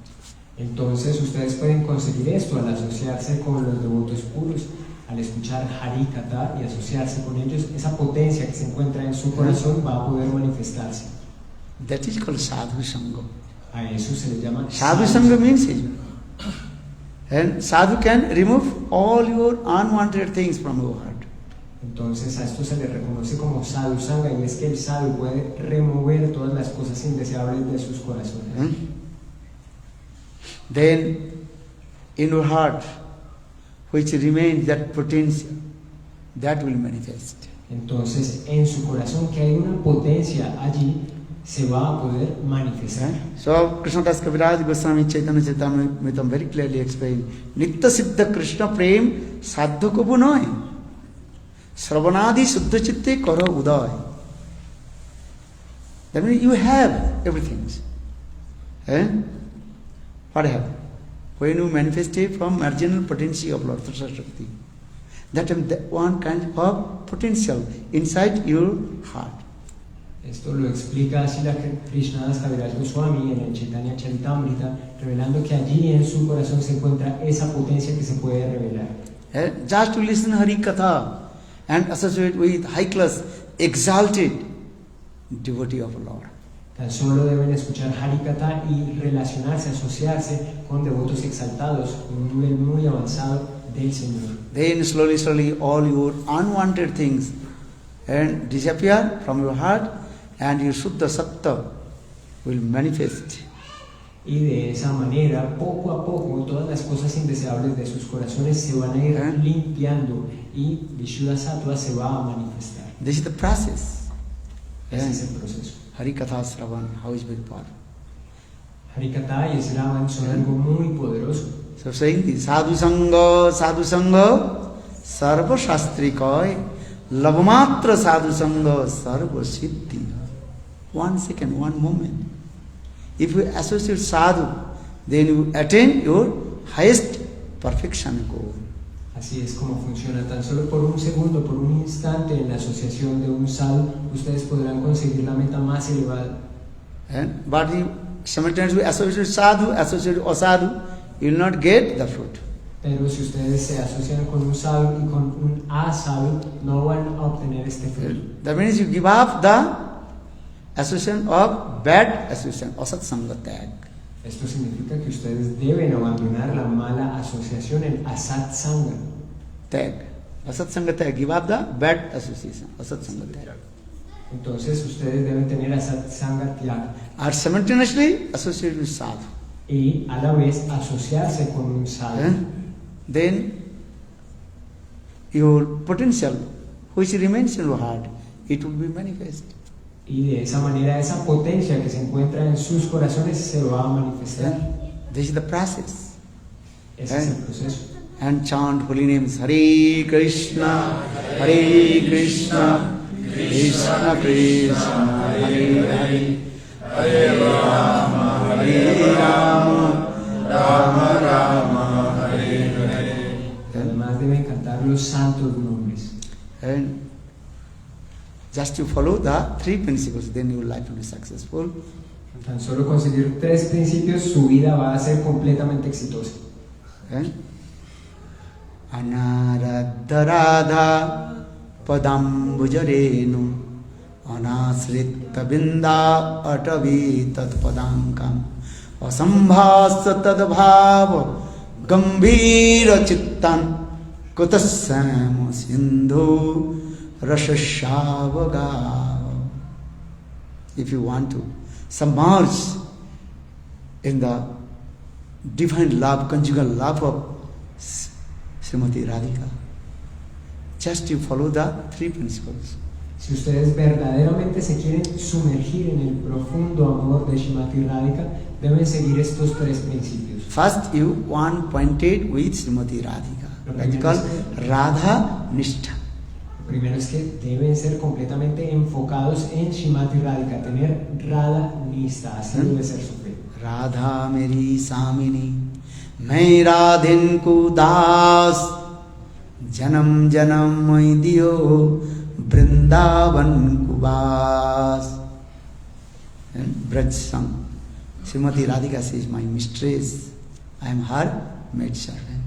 Entonces ustedes pueden conseguir esto al asociarse con los devotos puros, al escuchar Hari Katha y asociarse con ellos, esa potencia que se encuentra en su corazón va a poder manifestarse. That is called Sadhu Sangha. A eso se le llama Sadhu Sangha means and Sadhu can remove all your unwanted things from your heart. Entonces a esto se le reconoce como sadhu sangha, y es que el sadhu puede remover todas las cosas indeseables de sus corazones. Then in your heart which remains that potential, that will manifest. Entonces en su corazón que hay una potencia allí se va a poder manifestar. So Krishnadas Kaviraj Goswami Chaitanya Charitamrita very clearly explained, Nitya Siddha Krishna Prem Sadhu Kabunai Sravanadi Suddha Chitte Kara Uday. That means you have everything. What happened? When you manifested from marginal potential of Lord Shakti, that one kind of potential inside your heart. Esto lo explica Srila Krishnadas Kaviraj Goswami en el Chaitanya Charitamrita, revelando que allí en su corazón se encuentra esa potencia que se puede revelar. Just to listen Hari Katha and associate with high class, exalted devotee of Lord. Tan solo deben escuchar Hari Katha y relacionarse, asociarse con devotos exaltados, con un nivel muy avanzado del Señor. Then slowly all your unwanted things and disappear from your heart, and your Shuddha Sattva will manifest. Y de esa manera, poco a poco, todas las cosas indeseables de sus corazones se van a ir limpiando y Vishuddha Sattva se va a manifestar. This is the process. Ese es el proceso. Hari Katha Sravan, how is very powerful. Hari Katha y Sravan son algo muy poderoso. So saying this, Sadhu Sangha, Sarva Shastrikaya, Lavamatra Sadhu Sangha, Sarva Siddhi. 1 second, 1 moment. If you associate sadhu, then you attain your highest perfection goal. Así es como funciona. Tan solo por un segundo, por un instante en la asociación de un sadhu, ustedes podrán conseguir la meta más elevada. But if simultaneously associate sadhu, associate asadhu, you will not get the fruit. Pero si ustedes se asocian con un sadhu y con un asadhu, no van a obtener este fruto. That means you give up the association of bad association, asat sangha tag. Esto significa que ustedes deben abandonar la mala asociación, el asat sangha. Tag. Asat sangha tag. Give up the bad association, asat sangha tag. Entonces ustedes deben tener asat sangha tyag. Or simultaneously associate with sadhu. Y a la vez asociarse con un sadhu. Then your potential, which remains in your heart, it will be manifest. Y de esa manera esa potencia que se encuentra en sus corazones se va a manifestar. This is the process. Ese es el proceso. And chant holy names. Hare Krishna, Krishna Krishna, Hare Hare, Hare Rama, Rama Rama. los santos nombres. And just you follow the 3 principles, then your life will be successful. Tan solo conseguir 3 principios, su vida va a ser completamente exitosa. And Anaradha Radha Padambujarenu Anasritta Binda Atavi Tat Padankam Asambhasa Tadbhava Gambhira Chittan Kutasama Sindhu Rasashavaga. If you want to submerge in the divine love, conjugal love of Srimati Radhika, just you follow the 3 principles. Si ustedes verdaderamente se quieren sumergir en el profundo amor de Srimati Radhika, deben seguir estos 3 principios. First, you one pointed with Srimati Radhika. That is called Radha Nishtha. Lo primero es que deben ser completamente enfocados en Srimati Radhika, tener Radha Nishta, así debe ser su fe. Radha Meri Samini Mai Radhin Ko Das Janam Janam Mai Diyo Vrindavan Kubas. And Braj sung. Srimati Radhika says, my mistress, I am her maid servant.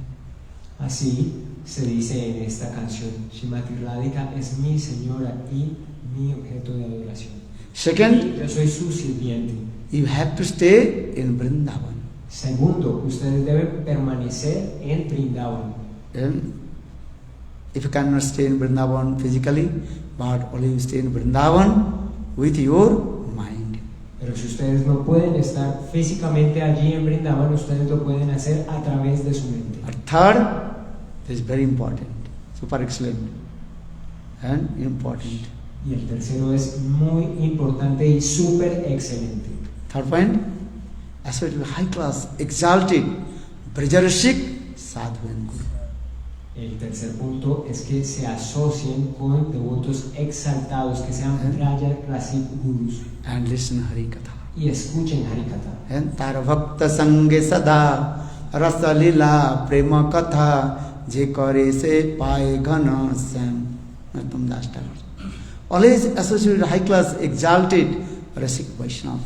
Así se dice en esta canción, Srimati Radhika es mi señora y mi objeto de adoración. Second, Yo soy su sirviente. you have to stay in Vrindavan. Segundo, ustedes deben permanecer en Vrindavan. And if you cannot stay in Vrindavan physically, but only you stay in Vrindavan with your mind. Pero si ustedes no pueden estar físicamente allí en Vrindavan, ustedes lo pueden hacer a través de su mente. And third, this is very important, super excellent and important. Y el tercero es muy importante y súper excelente. Third point, associated with high class, exalted, Brajarashik, Sadhu and Guru. El tercer punto es que se asocien con devotos exaltados, que sean Raja Rasik Gurus And listen Hari Katha. y escuchen Harikatha. And Tara Bhakta Sange Sada, Rasa Lila, Prema Katha, Je Kare Se Paye Ghana Sam. Narottam Das Thakur. Always associated with high class, exalted, Rasik Vaishnava.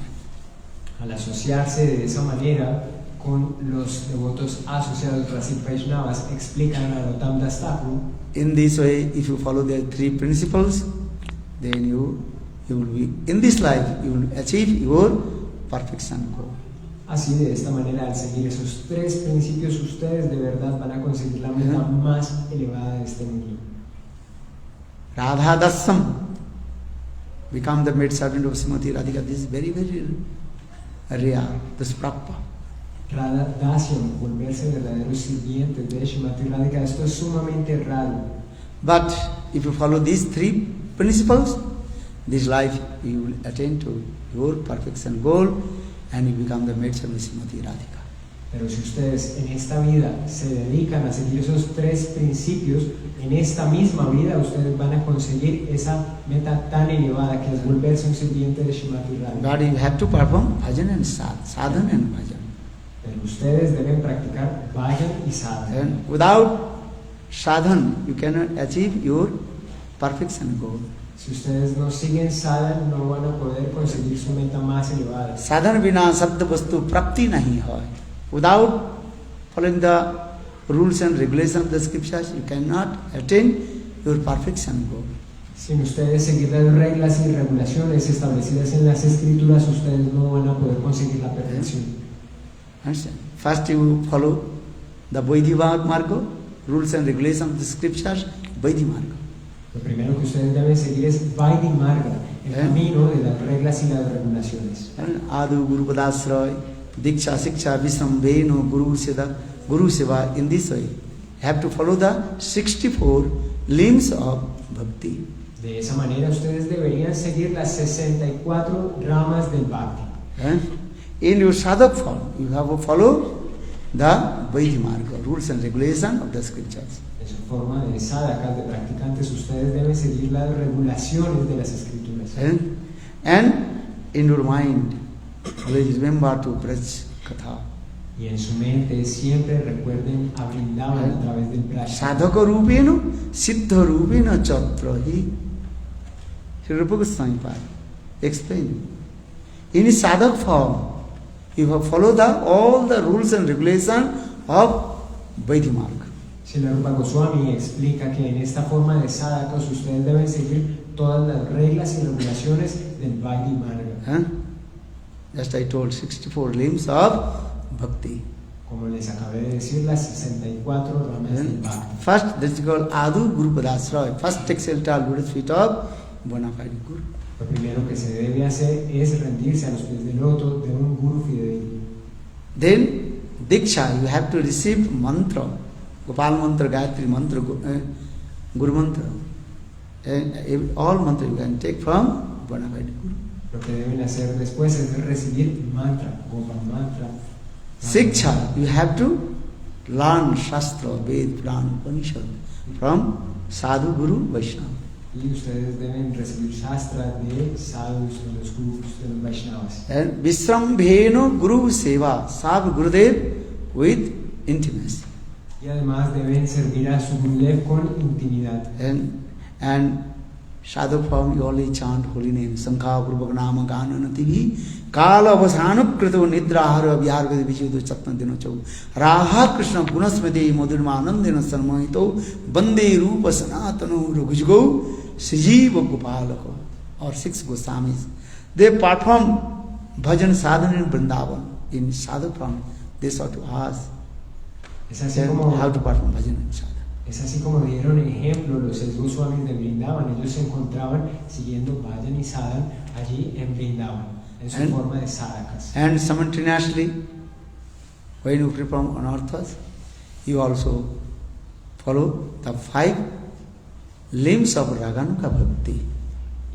Al asociarse de esa manera con los devotos asociados Rasik Vaishnavas, explican a Narottam Das Thakur, In this way, if you follow the 3 principles, then you will be, in this life, you will achieve your perfection goal. así de esta manera, al seguir esos 3 principios, ustedes de verdad van a conseguir la meta más elevada de este mundo. Radha Dasam, become the maid servant of Srimati Radhika. This is very, very rare, this prappa. Radha Dasyam, volverse verdaderos sirvientes de Srimati Radhika, esto es sumamente raro. But if you follow these 3 principles, this life you will attain to your perfection goal and you become the maid servant of Srimati Radhika. Pero si ustedes en esta vida se dedican a seguir esos 3 principios, en esta misma vida ustedes van a conseguir esa meta tan elevada que es volverse un sirviente de Srimati Radhika. But you have to perform bhajan and sadhana and bhajan. Pero ustedes deben practicar bhajan y sadhana. And without sadhana, you cannot achieve your perfection goal. Si ustedes no siguen sadhana, no van a poder conseguir su meta más elevada. Sadhana bina sabda vastu prapti nahi hoy. Without following the rules and regulations of the scriptures, you cannot attain your perfection goal. Sin ustedes seguir las reglas y regulaciones establecidas en las escrituras, ustedes no van a poder conseguir la perfección. Understand? First you follow the Vaidhi Marga, rules and regulations of the scriptures, Vaidhi Marga. Lo primero que ustedes deben seguir es Vaidhi Marga, el camino de las reglas y las regulaciones. Adu Guru Padasray, Diksha Siksha Visambheno Guru Seva, in this way. You have to follow the 64 limbs of bhakti. De esa manera ustedes deberían seguir las 64 ramas del Bhakti. In your sadhak form, you have to follow the Vaidhi Marga, rules and regulations of the scriptures. En su forma de sadhakas, de practicantes, ustedes deben seguir las regulaciones de las escrituras. And in your mind, always remember to Braj Katha. Y en su mente siempre recuerden a Vrindavan a través del Prajna. Sadhaka rupena, siddha rupena chatrahi. Sri Rupa Goswami Pada explain. In his sadhak form, you have followed all the rules and regulations of Vaidhi Marga. Srila Rupa Goswami explica que en esta forma de sadhakas ustedes deben seguir todas las reglas y regulaciones del Vaidhi Marga. Just I told 64 limbs of Bhakti. Como les acabé de decir, las 64 ramas del Bhakti. First, this is called Adu Guru Padasraya. First, take shelter at lotus feet of bona fide Guru. Lo primero que se debe hacer es rendirse a los pies del loto de un Guru fidedigno. Then, Diksha, you have to receive mantra. Gopal mantra, Gayatri mantra, Guru mantra. All mantra you can take from bona fide Guru. Lo que deben hacer después es recibir mantra, Gopal mantra. Siksha, you have to learn Shastra, Ved, Puran, Upanishad from Sadhu, Guru, Vaishnava. Y ustedes deben recibir Shastra de sadhus, de los gurus, de los Vaishnavas. And Visrambheno Guru Seva, serve Gurudev with intimacy. Y además deben servir a su Gurudev con intimidad. And Sadhu form, you only chant holy name. Sankha Purvagnama Gananativi Kala Vasanu Krito Nidrahara Vyarvedi Vichudu Chatnandino Chau Raha Krishna Gunasmati Madhurmanandina Sarmohito Bande Rupa Sanatanu Rugujgo Sajiva Gopalaka or 6 Goswamis. They perform bhajan sadhana in Vrindavan. In Sadhu form, they sought to ask how to perform bhajan in sadhana. Es así como dieron ejemplo los 6 Goswamis de Vrindavan. Ellos se encontraban siguiendo Bhajan y Sadhan allí en Vrindavan, en su forma de sadhakas. And simultaneously, when you perform anarthas, you also follow the 5 limbs of Raganuga Bhakti.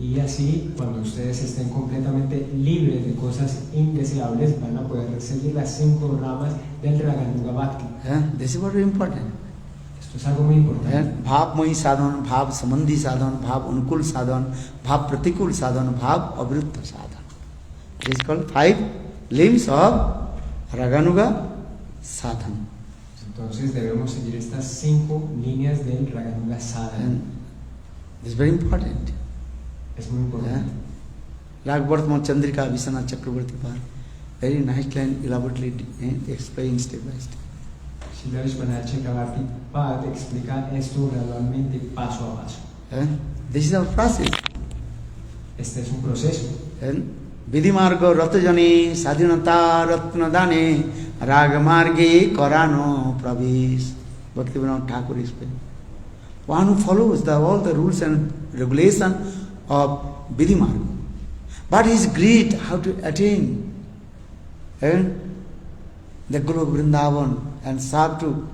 Y así, cuando ustedes estén completamente libres de cosas indeseables, van a poder seguir las 5 ramas del Raganuga Bhakti. This is very important. Esto es algo muy importante. Bhav Mohi Sadhan, Bhav Samandhi Sadhan, Bhav Anukul Sadhan, Bhav Pratikul Sadhan, Bhav Avrutta Sadhan. This is called 5 limbs of Raganuga Sadhan. Entonces debemos seguir estas 5 líneas del Raganuga Sadhan. This is very important. Es muy importante. Ragvartma Chandrika Visana Chakravarti Par. Very nice line, elaborately explained step by step. Srila Vishwanath Chakravarti Pad explica esto gradualmente, paso a paso. This is our process. Este es un proceso. Vidhi Marga Ratajani Sadhinata Ratnadane Ragamarge Korano Pravesh. Bhaktivinoda Thakur explained. One who follows all the rules and regulations of Vidhi Marga, but his greed how to attain the Guru Vrindavan and serve to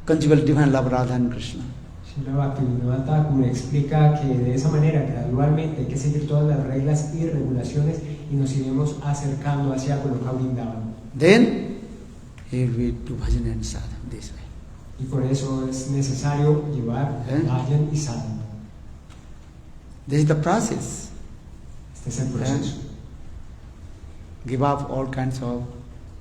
conjugal divine love Radha and Krishna. Srila Bhaktivinoda Thakur explica que de esa manera gradualmente hay que seguir todas las reglas y regulaciones y nos iremos acercando hacia Goloka Vrindavan. Then he will do bhajan and sadhana this way. Y por eso es necesario llevar bhajan y sadhana. This is the process. Este es el proceso. Give up all kinds of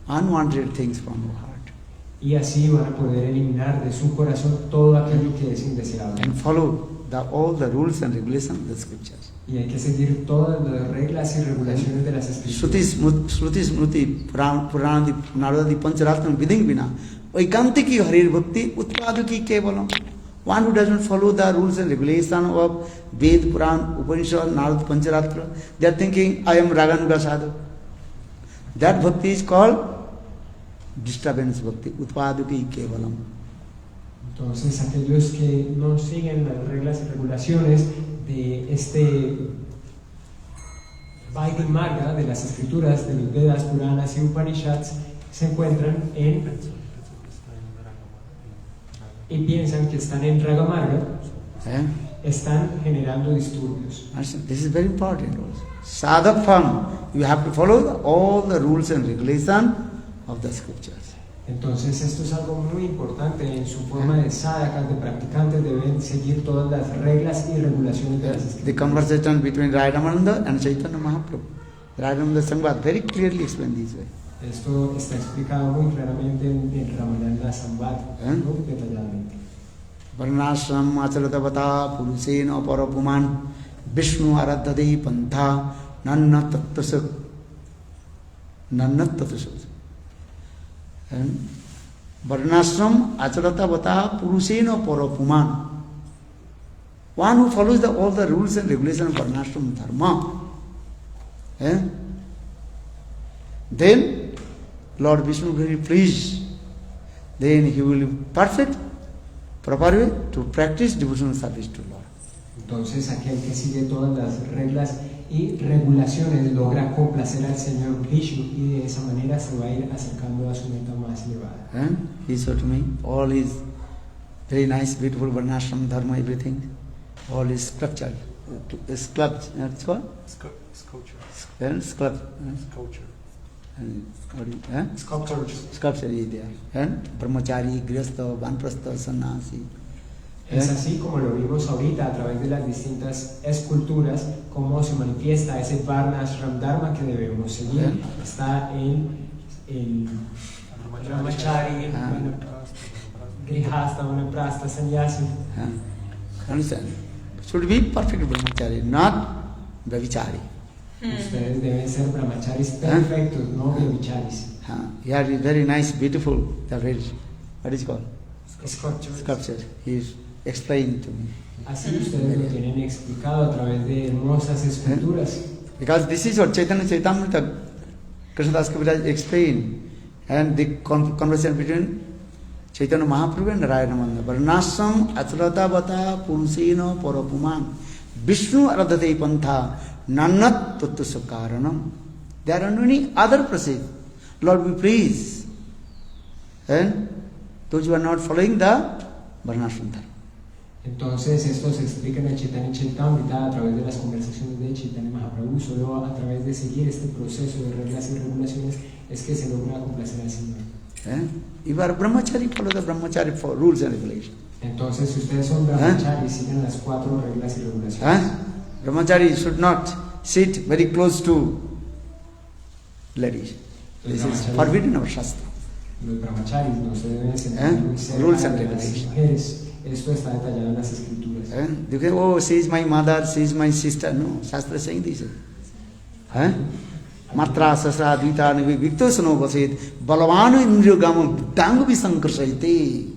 unwanted things from your heart. Y así van a poder eliminar de su corazón todo aquello que es indeseable. And follow all the rules and regulations of the scriptures. Y hay que seguir todas las reglas y regulaciones de las escrituras. Shruti Smruti Puranadi Naradi Pancharatnam Viding Vina Vaikantiki Harir Bhakti Utpaduki Kevalam. One who doesn't follow the rules and regulations of Ved, Puran, Upanishad, Narad, Pancharatra, they are thinking, I am Raganuga Sadhu. That bhakti is called disturbance bhakti, Utpaduki Kevalam. Entonces, aquellos que no siguen las reglas y regulaciones de este Vaidhi Marga, de las escrituras, de los Vedas, Puranas y Upanishads, se encuentran y piensan que están en Raga Marga, están generando disturbios. This is very important also. Sadhak form, you have to follow all the rules and regulations of the scriptures. Entonces esto es algo muy importante. En su forma de sadhakas, de practicantes, deben seguir todas las reglas y regulaciones de las escrituras. The conversation between Radhamananda and Chaitanya Mahaprabhu. Radhamananda Sangvad very clearly explained this way. Esto está explicado muy claramente en el Ramananda Samvad, muy detalladamente. Varnashram acharatavata purusena parapuman Vishnu aradhati pantha nanna tattasuk. Varnashram acharatavata purusena parapuman. One who follows all the rules and regulations of Varnashram dharma, then Lord Vishnu will be pleased. Then he will be perfect, proper way to practice devotional service to Lord. Entonces aquel que sigue todas las reglas y regulaciones logra complacer al Señor Vishnu y de esa manera se va a ir acercando a su meta más elevada. And he said to me, all his very nice, beautiful Varnashram dharma, everything, all his sculpture, it's called? Sculpture. And Sculpture. Sculpture is there. And brahmachari, grihastha, vanprastha, sannyasi. Es así como lo vimos ahorita a través de las distintas esculturas, cómo se manifiesta ese Varnashram Dharma que debemos seguir. Está el brahmachari, grihastha, vanaprastha, sannyasi. Understand? Should be perfect brahmachari, not vyabhichari. Ustedes deben ser brahmacharis perfectos, no vyabhicharis. He had a very nice, beautiful, what is it called? Sculpture. He is explaining to me. Así ustedes lo tienen explicado a través de hermosas esculturas. Because this is what Chaitanya Chaitamrita, Krishnadas Kaviraj explained, and the conversation between Chaitanya Mahaprabhu and Narayana Manda. Varnashram acharata vata purusena parapuman Vishnu aradhate pantha nannat tuttusa karanam. There are many other prasad. Lord be pleased. And those who are not following the Varnashram Dharma. Entonces esto se explica en el Chaitanya Chaitamrita a través de las conversaciones de Chaitanya Mahaprabhu. Solo a través de seguir este proceso de reglas y regulaciones es que se logra complacer al Señor. If you are brahmachari, follow the brahmachari for rules and regulations. Entonces si ustedes son brahmachari, siguen las 4 reglas y regulaciones. Brahmachari should not sit very close to ladies. This is forbidden in our Shastra. Los brahmacharis no se deben sentar muy cerca de las mujeres. Esto está detallado en las escrituras. You can, oh, she is my mother, she is my sister. No, Shastra is saying this. Matra sasra dvita vikto sano vasit balavanu indriyo gama dangu visankrasayate.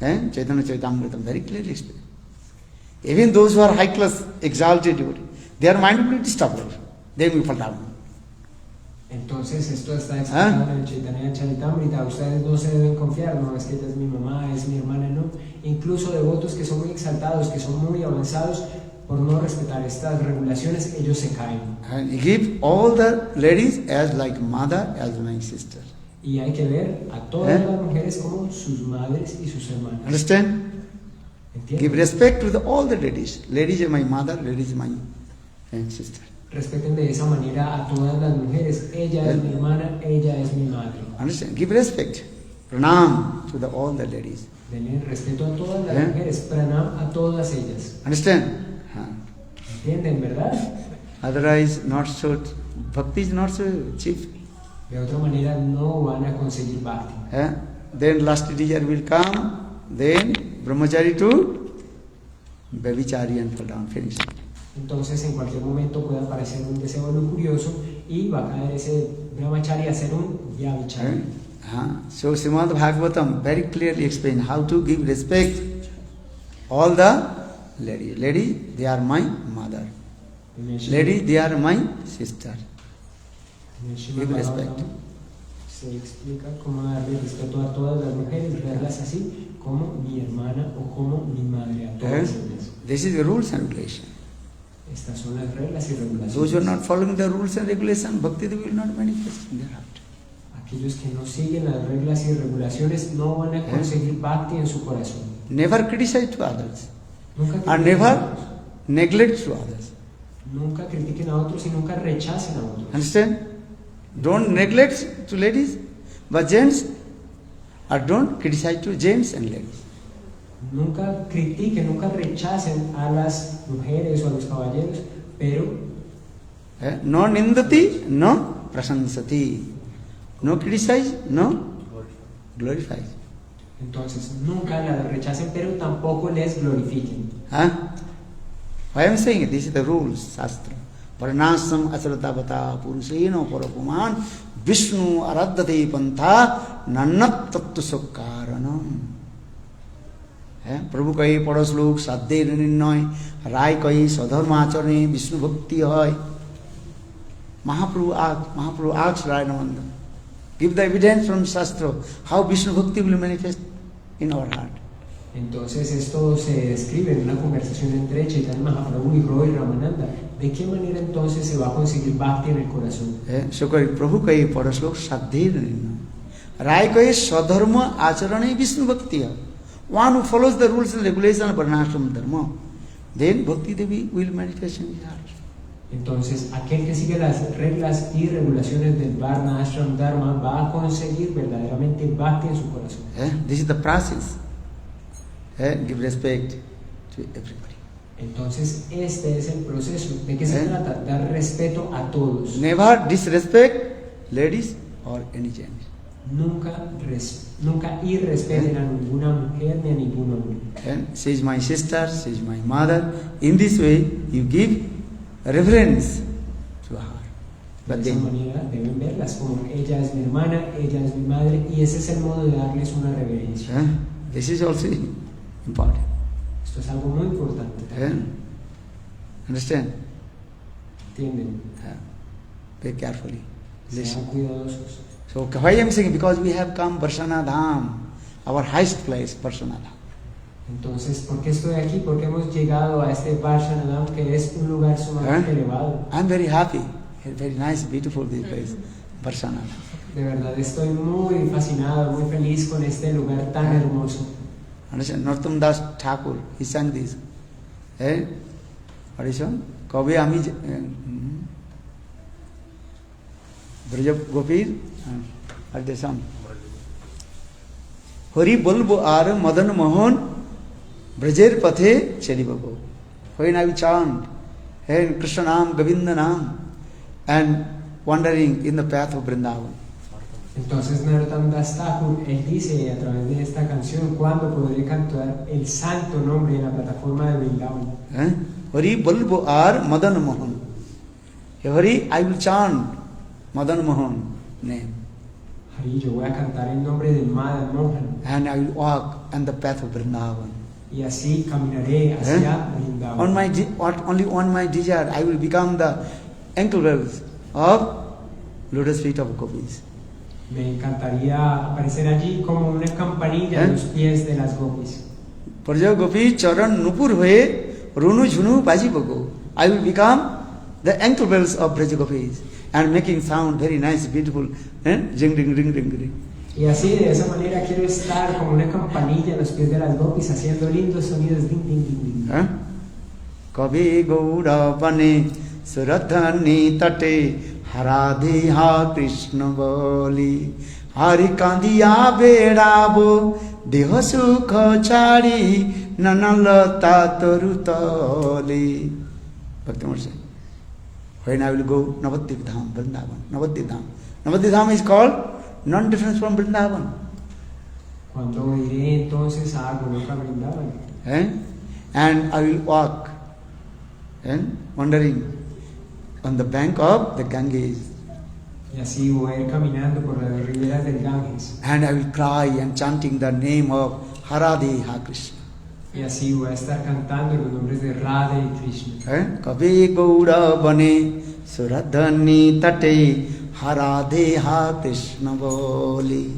Chaitanya Chaitamrita very clearly explained. Even those who are high class, exalted, their mind will be disturbed. They will fall down. Entonces esto está explicado en el Chaitanya Charitamrita. Ustedes no se deben confiar, no es que ella es mi mamá, es mi hermana, no. Incluso devotos que son muy exaltados, que son muy avanzados, por no respetar estas regulaciones, ellos se caen. And he give all the ladies as like mother, as my sister. Y hay que ver a todas las mujeres como sus madres y sus hermanas. Understand? ¿Entienden? Give respect to all the ladies. Ladies are my mother, ladies are my sister. Respeten de esa manera a todas las mujeres. Ella es mi hermana, ella es mi madre. Understand? Give respect. Pranam to all the ladies. Denle respeto a todas las mujeres. Pranam a todas ellas. Understand? ¿Entienden, verdad? Otherwise, not so. Bhakti is not so cheap. De otra manera, no van a conseguir bhakti. Then last teacher will come. Then brahmachari to vyabhichari and fall down. Finish. Entonces en cualquier momento puede aparecer un deseo lujurioso y va a caer ese brahmachari a ser un vyabhichari. So Srimad Bhagavatam very clearly explains how to give respect all the ladies. Ladies, they are my mother. Ladies, they are my sister. Give respect. Se explica cómo darle respeto a todas las mujeres, verlas así como mi hermana o como mi madre, a todas ellas. This is the rules and regulations. Estas son las reglas y regulaciones. Those who are not following the rules and regulations, bhakti they will not manifest in their heart. Aquellos que no siguen las reglas y regulaciones no van a conseguir bhakti en su corazón. Never criticize to others. Nunca And never neglect to others. Nunca critiquen a otros y nunca rechacen a otros. Understand? Don't neglect to ladies, but gents, or don't criticize to gents and ladies. Nunca critiquen, nunca rechacen a las mujeres o a los caballeros, pero No nindati, no prasansati. No criticize, no glorify. Entonces, nunca la rechacen, pero tampoco les glorifiquen. Huh? Why I am saying it? This is the rules, Shastra. Paranasam asaratavata puruseno parapuman Vishnu aradhate pantha nannat tattu sokkaranam. प्रभु कहे पढ़ो श्लोक साध्य निर्णय राय कहे स्वधर्म आचरणे विष्णु भक्ति है महाप्रभु asks Rayananda, give the evidence from Shastra how Vishnu Bhakti will manifest in our heart. Entonces esto se describe en una conversación entre Chaitanya Mahaprabhu y Roy Ramananda. ¿De qué manera entonces se va a conseguir Bhakti en el corazón? So प्रभु कहे पढ़ो श्लोक साध्य निर्णय राय कहे स्वधर्म आचरणे विष्णु भक्ति है. One who follows the rules and regulations of Varnashram Dharma, then Bhakti Devi will manifest in his heart. Entonces, aquel que sigue las reglas y regulaciones del Varna Ashram Dharma va a conseguir verdaderamente Bhakti en su corazón. This is the process. Give respect to everybody. Entonces, este es el proceso. ¿De qué se trata? Dar respeto a todos. Never disrespect ladies or any gender. Nunca irrespeten a ninguna mujer ni a ningún hombre. She is my sister, she is my mother. In this way, you give reverence to her. De esa manera deben verlas como ella es mi hermana, ella es mi madre, y ese es el modo de darles una reverencia. This is also important. Esto es algo muy importante. Understand? ¿Entienden? Very carefully. Sean cuidadosos. So why I am saying? Because we have come Varsana Dham, our highest place, Varsana Dham. Entonces, ¿por qué estoy aquí? Porque hemos llegado a este Varsana Dham, que es un lugar sumamente elevado. I am very happy. Very nice, beautiful this place, Varsana Dham. De verdad estoy muy fascinado, muy feliz con este lugar tan hermoso. Understand? Narottam Das Thakur, he sang this. What is it? Kabe Ami Braj Gopir at the song. Hari Bulbu Ar Madan Mohan Brajer Pathe Chelibago. When I will chant Krishna Nam, Govinda Nam, and wandering in the path of Vrindavan. Entonces Narottam Das Thakur, él dice a través de esta canción, ¿cuándo podré cantar el santo nombre en la plataforma de Vrindavan? Hari Bulbu Ar Madan Mohan. Hari, I will chant Madan Mohan name. Hari, yo voy a cantar el nombre de Madan Mohan. And I will walk on the path of Vrindavan. Y así caminaré hacia Vrindavan. Only on my desire, I will become the ankle wells of lotus feet of gopis. Me encantaría aparecer allí como una campanilla en los pies de las gopis. Parja gopi charan nupur hoye runu jhunu baji bago. I will become the ankle bells of Braja gopis and making sound very nice, beautiful, jing ring ring ring ring. Y así de esa manera quiero estar como una campanilla en los pies de las gopis haciendo lindos sonidos ding ding ding ding. Kavi gaura pane suradhani tate harade ha Krishna boli hari kandiya bedabo deha sukha chari nanalata tarutali. Bhakti says, when I will go Navadvip Dham, Vrindavan, Navadvip Dham. Navadvip Dham is called non-different from Vrindavan. Cuando iré entonces a Goloka Vrindavan. And I will walk wandering on the bank of the Ganges. Y así voy a ir caminando por las riberas del Ganges. And I will cry and chanting the name of Harade Ha Krishna. Y así voy a estar cantando los nombres de Radha y Krishna. Kavi Gaura Bane Suradhani Tate Harade Ha Krishna Boli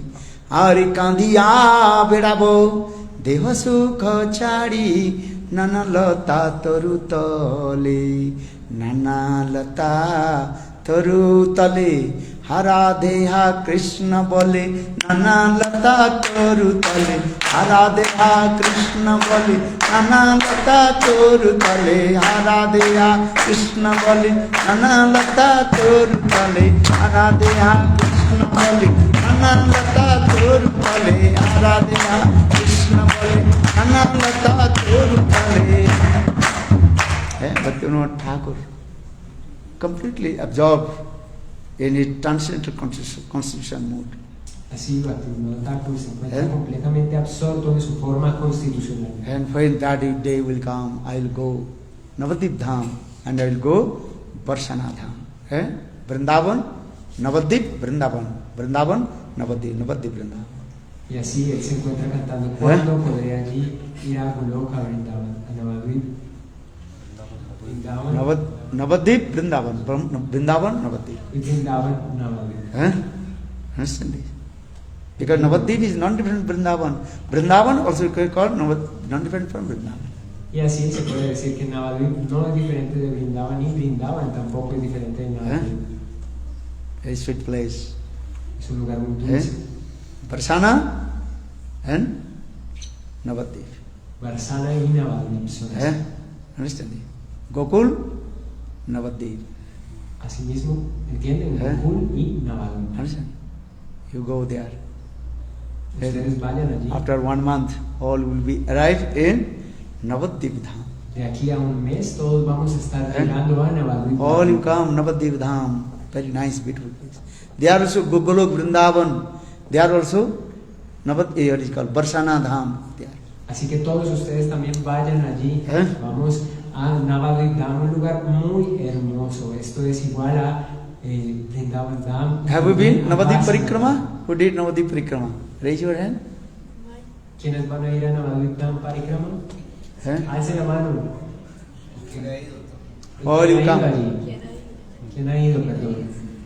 Hari Kandiya Bedabo Deha Sukha Chari Nanalata Tarutale Nanalata Tarutale Harade Ha Krishna Bole Nanalata Tarutale Harade Ha Krishna Bole Nanalata Tarutale Harade Ha Krishna Bole Nanalata Tarutale Harade Ha Krishna Bole Nanalata Tarutale Harade Ha Krishna Bole Nanalata Tarutale. Bhaktivinoda Thakur completely absorbed and it turns into constitutional mood. Así Bhaktivinoda Thakur se encuentra completamente absorto en su forma constitucional. And when that day will come, I will go Navadip Dham and I will go Varsana Dham. Vrindavan, Navadip, Vrindavan. Vrindavan, Navadip, Navadip, Vrindavan. Y así él se encuentra cantando cuándo podré allí ir a Goloka Vrindavan, a Navadvip. Navadip, Vrindavan. Vrindavan, Navadip. Y Vrindavan, Navadvip. Understand this? Because Navadip is non-different from Vrindavan. Vrindavan also called non-different from Vrindavan. Y así se puede decir que Navadvip no es diferente de Vrindavan y Vrindavan tampoco es diferente de Navadvip. A sweet place. Es un lugar muy dulce. Varsana and Navadip. Varsana y Navadvip son así. Understand this? Gokul, Navadip. Asimismo, ¿entienden? Gokul y Navadvip. Understand? You go there. Ustedes vayan allí. After 1 month, all will be arrived in Navadip Dham. De aquí a un mes todos vamos a estar llegando a Navadvip. All you come, Navadip Dham. Very nice, beautiful place. They are also Golok Vrindavan. They are also what is called Varsana Dham. Así que todos ustedes también vayan allí. Vamos a Navadvip Dham, un lugar muy hermoso. Esto es igual a Vrindavan Dham. Have you been Navadip Parikrama? Who did Navadip Parikrama? Raise your hand. ¿Quiénes van a ir a Navadvip Dham Parikrama? Alcen la mano. All you come. ¿Quién ha ido, perdón?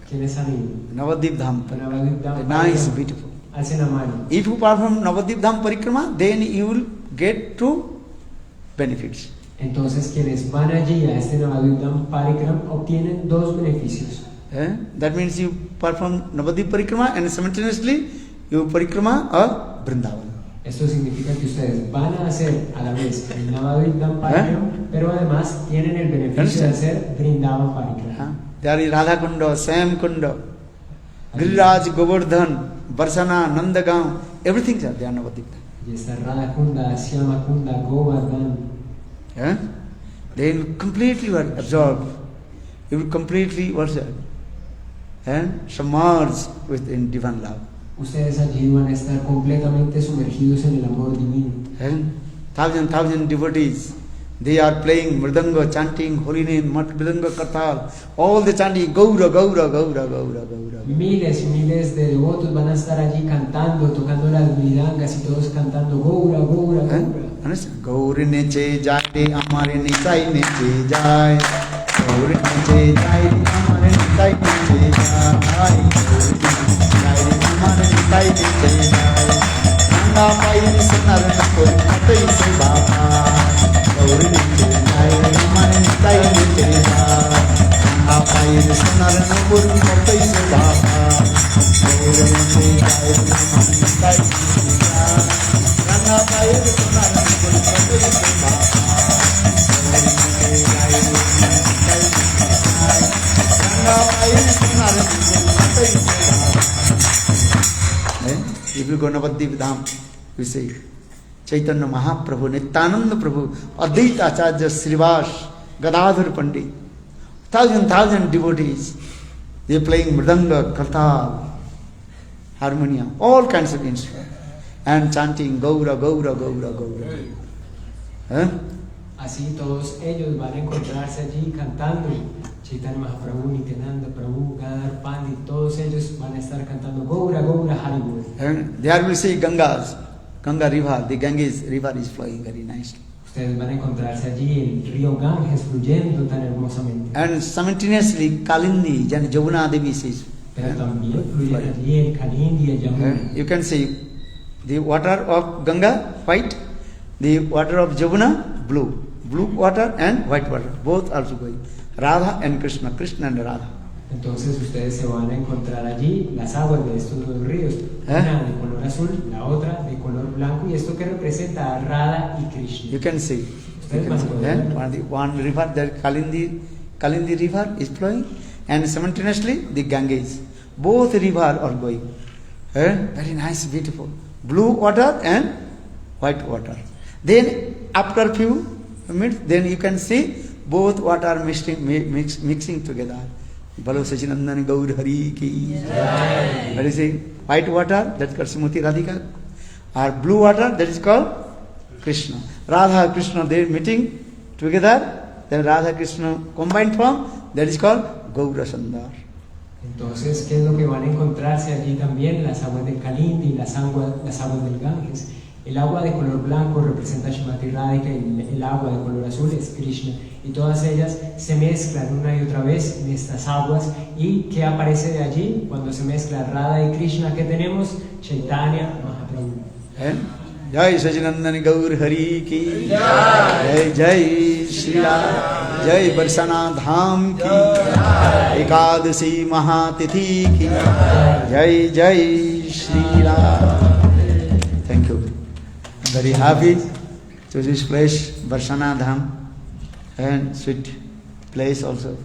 ¿Quiénes han ido? Navadip Dham. Navadvip Dham. Nice, beautiful. Alcen la mano. If you perform Navadip Dham Parikrama, then you will get 2 benefits. Entonces quienes van allí a este Navadvip Dham Parikram obtienen 2 beneficios. That means you perform Navadip Parikrama and simultaneously you Parikrama of Vrindavan. Esto significa que ustedes van a hacer a la vez el Navadvip Dham Parikram, pero además tienen el beneficio de hacer Vrindavan Parikram. There is Radha Kunda, Sam Kunda, Giriraj, Govardhan, Varsana, Nandagam, everything is there Navadip Dham. Y está Radha Kunda, Syama Kunda, Govardhan. They will completely absorb. You will completely worship and submerged within divine love. Ustedes allí van a estar completamente sumergidos en el amor divino. And thousand devotees, they are playing mridanga, chanting holy name, mridanga kartal, all the chanting Gaura, Gaura, Gaura, Gaura, Gaura. Miles y miles de devotos van a estar allí cantando, tocando las mridangas y todos cantando Gaura, Gaura, Gaura. Understand? Gauri neche jai, amare nitai neche jai. Gauri neche jai, amare nitai neche jai. Amare nitai neche jai. Nanda pai nisanar nakoi natai se baba. Gauri neche jai, amare nitai neche jai. Nanda pai nisanar nakoi natai se baba. Gauri neche jai, amare nitai neche jai. Nanda pai nisanar nakoi natai se baba. If you go Navadip Dham, you say Chaitanya Mahaprabhu, Nityananda Prabhu, Advaita Acharya Srivas, Gadadhar Pandit, thousand devotees, they are playing mridanga, kartal, harmonium, all kinds of instruments, and chanting Gaura, Gaura, Gaura, Gaura. Así todos ellos van a encontrarse allí cantando. Chaitanya Mahaprabhu, Nityananda Prabhu, Gadadhar Pandit, todos ellos van a estar cantando Gaura, Gaura, Haribol. And there will see Gangas, Ganga river, the Ganges river is flowing very nicely. Ustedes van a encontrarse allí el río Ganges fluyendo tan hermosamente. And simultaneously Kalindi and Jamuna Devi says. Pero también fluyen allí el Kalindi y el Yamuna. You can see the water of Ganga white, the water of Jamuna blue. Blue water and white water, both also going. Radha and Krishna, Krishna and Radha. Entonces ustedes se van a encontrar allí las aguas de estos 2 ríos, una de color azul, la otra de color blanco, y esto que representa a Radha y Krishna. You can see. One river, the Kalindi river is flowing, and simultaneously the Ganges. Both rivers are going. Very nice, beautiful. Blue water and white water. Then after few minutes, then you can see both water mixing together. Balo Sachinandan Gaur Hari ki. That is a white water, that's called Srimati Radhika. Or blue water, that is called Krishna. Radha Krishna, they meeting together, then Radha Krishna combined form, that is called Gaura Sandar. Entonces, ¿qué es lo que van a encontrarse allí también? Las aguas del Kalindi, las aguas del Ganges. El agua de color blanco representa Srimati Radhika y el agua de color azul es Krishna. Y todas ellas se mezclan una y otra vez en estas aguas. ¿Y qué aparece de allí? Cuando se mezcla Radha y Krishna, ¿qué tenemos? Chaitanya Mahaprabhu. Jai Sachinandan Gaur Hari ki. Jai Jai Shri Radha. Jai Barsana Dham ki. Ekadasi Mahatithi ki. Jai Jai Shri Radha. Thank you. Very happy to this place, Barsana Dham, and sweet place also.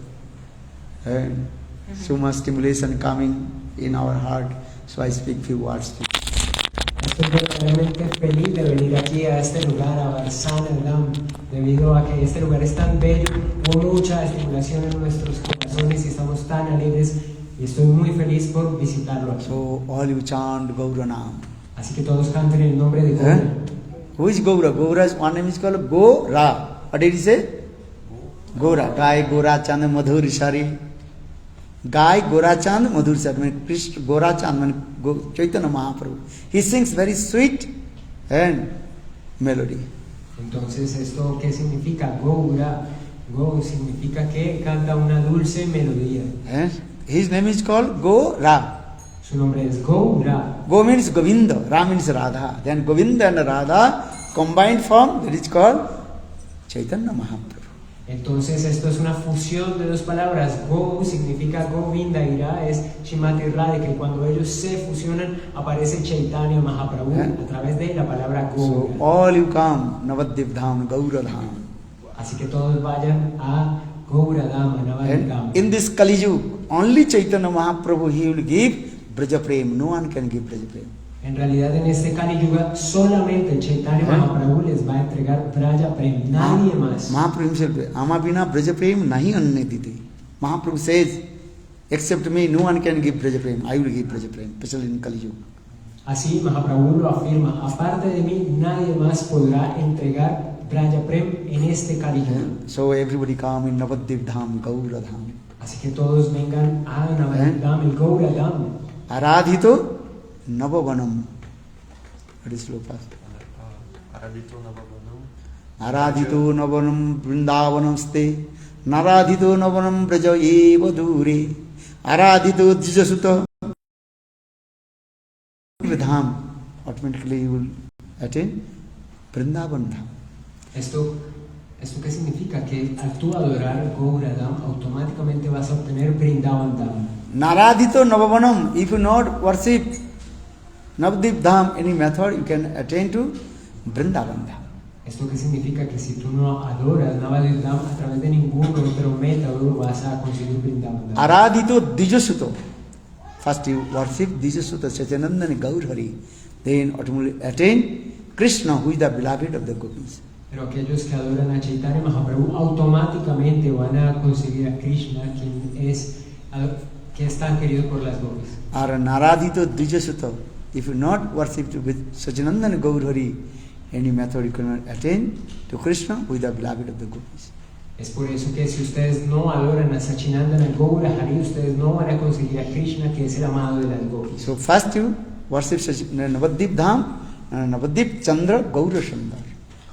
And so much stimulation coming in our heart, so I speak few words. Estoy verdaderamente feliz de venir aquí a este lugar, a Barsana Dham, debido a que este lugar es tan bello, hubo mucha estimulación en nuestros corazones y estamos tan alegres y estoy muy feliz por visitarlo aquí. So all you chant Gauranam. Así que todos canten el nombre de Gaura. Who is Gaura? Gaura's one name is called Gora. What did he say? Gora. Gai Gora Chand Madhur Shari. Gai Gora Chand Madhur Shari. Means Krishna Gora Chand, means Chaitanya Mahaprabhu. He sings very sweet and melody. Entonces, ¿esto qué significa? Gaura. Go significa que canta una dulce melodía. His name is called Gora. Su nombre es Gaura. Go means Govinda, Ra means Radha. Then Govinda and Radha combined form, that is called Chaitanya Mahaprabhu. Entonces esto es una fusión de dos palabras. Go significa Govinda y Ra es Srimati Radhika. Y cuando ellos se fusionan aparece Chaitanya Mahaprabhu a través de la palabra Gaura. So all you come, Navadvip Dham, Gaura Dham. Así que todos vayan a Gaura Dham, Navadvip Dham. In this Kali Yuga, only Chaitanya Mahaprabhu he will give Braja Prem. No one can give Braja Prem. En realidad en este Kali Yuga solamente Chaitanya Mahaprabhu les va a entregar Braja Prem, nadie más. Mahaprabhu himself, Amabina Braja Prem nahi anne dite. Mahaprabhu says, except me, no one can give Braja Prem. I will give Braja Prem, especially in Kali Yuga. Así Mahaprabhu lo afirma, aparte de mí nadie más podrá entregar Braja Prem en este Kali Yuga. So everybody come in Navadvip Dham, Gaura Dham. Así que todos vengan a Navadvip Dham, el Gaura Dham. Aradhito Navavanam. That is slow fast. Aradhito Navavanam. Aradhito Navavanam Vrindavanam ste. Naradhito Navavanam Braja eva dure. Aradhito Dijasuta Dham. Automatically you will attain Vrindavan Dham. ¿Esto qué significa? Que al tú adorar Gaura Dham, automáticamente vas a obtener Vrindavan Dham. Naradhito Navavanam. If you not worship Navadvip Dham any method, you can attain to Vrindavan Dham. ¿Esto qué significa? Que si tú no adoras Navadvip Dham a través de ningún otro método vas a conseguir Vrindavan Dham. Aradhito Dijasuta. First you worship Dijasuta Sachinandan Gaur Hari. Then ultimately attain Krishna, who is the beloved of the gopis. Pero aquellos que adoran a Chaitanya Mahaprabhu automáticamente van a conseguir a Krishna, quien es tan querido por las gopis. Or Naradhito Dijasuta. If you not worship with Sachinandan Gaur Hari, any method you cannot attain to Krishna, who is the beloved of the gopis. Es por eso que si ustedes no adoran a Sachinandana Gaura Hari, ustedes no van a conseguir a Krishna, que es el amado de las gopis. So first you worship Navadvip Dham, Navadvip Chandra Gaura Shandar.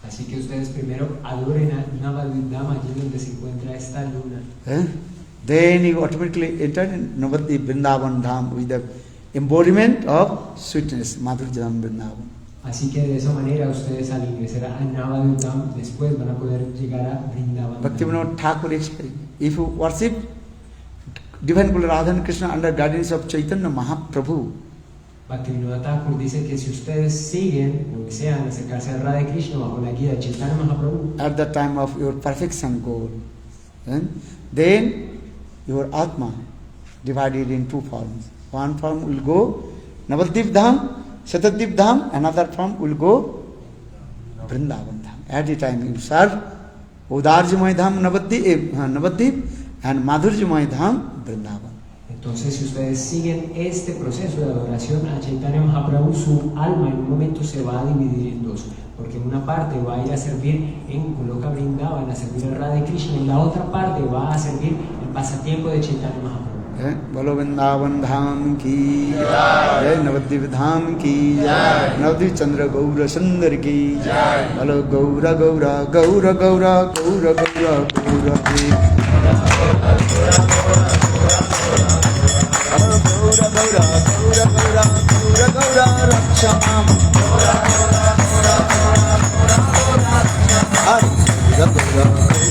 Así que ustedes primero adoren a Navadvip Dham, allí donde se encuentra esta luna. Then you automatically enter in Navadvip Vrindavan Dham with the embodiment of sweetness, Madhur Jam Vrindavan. Así que de esa manera ustedes al ingresar a Navadvip Dham después van a poder llegar a Vrindavan Dham. Bhaktivinoda Thakur explained, if you worship Divine Guru Radha and Krishna under guidance of Chaitanya Mahaprabhu, Bhaktivinoda Thakur dice que si ustedes siguen o desean acercarse a Radha Krishna bajo la guía de Chaitanya Mahaprabhu, at the time of your perfection goal, then your Atma divided in two forms. One form will go Navadvip Dham, Shatadvip Dham, another form will go Vrindavan Dham. At the time you serve Udarjamay Dham Navadvip, and Madhurjamay Dham Vrindavan. Entonces, si ustedes siguen este proceso de adoración a Chaitanya Mahaprabhu, su alma en un momento se va a dividir en dos, porque en una parte va a ir a servir en Goloka Vrindavan, a servir al Radha Krishna, y la otra parte va a servir el pasatiempo de Chaitanya Mahaprabhu. Bolo Vrindavan Dham ki jai, Navadvip Dham ki jai, Navadvip Chandra Gaura Sundar ki jai, Bolo Gaura Gaura Gaura Gaura Gaura Gaura Gaura Gaura Gaura Gaura Gaura Gaura Gaura Rakshamam Gaura Gaura Gaura Gaura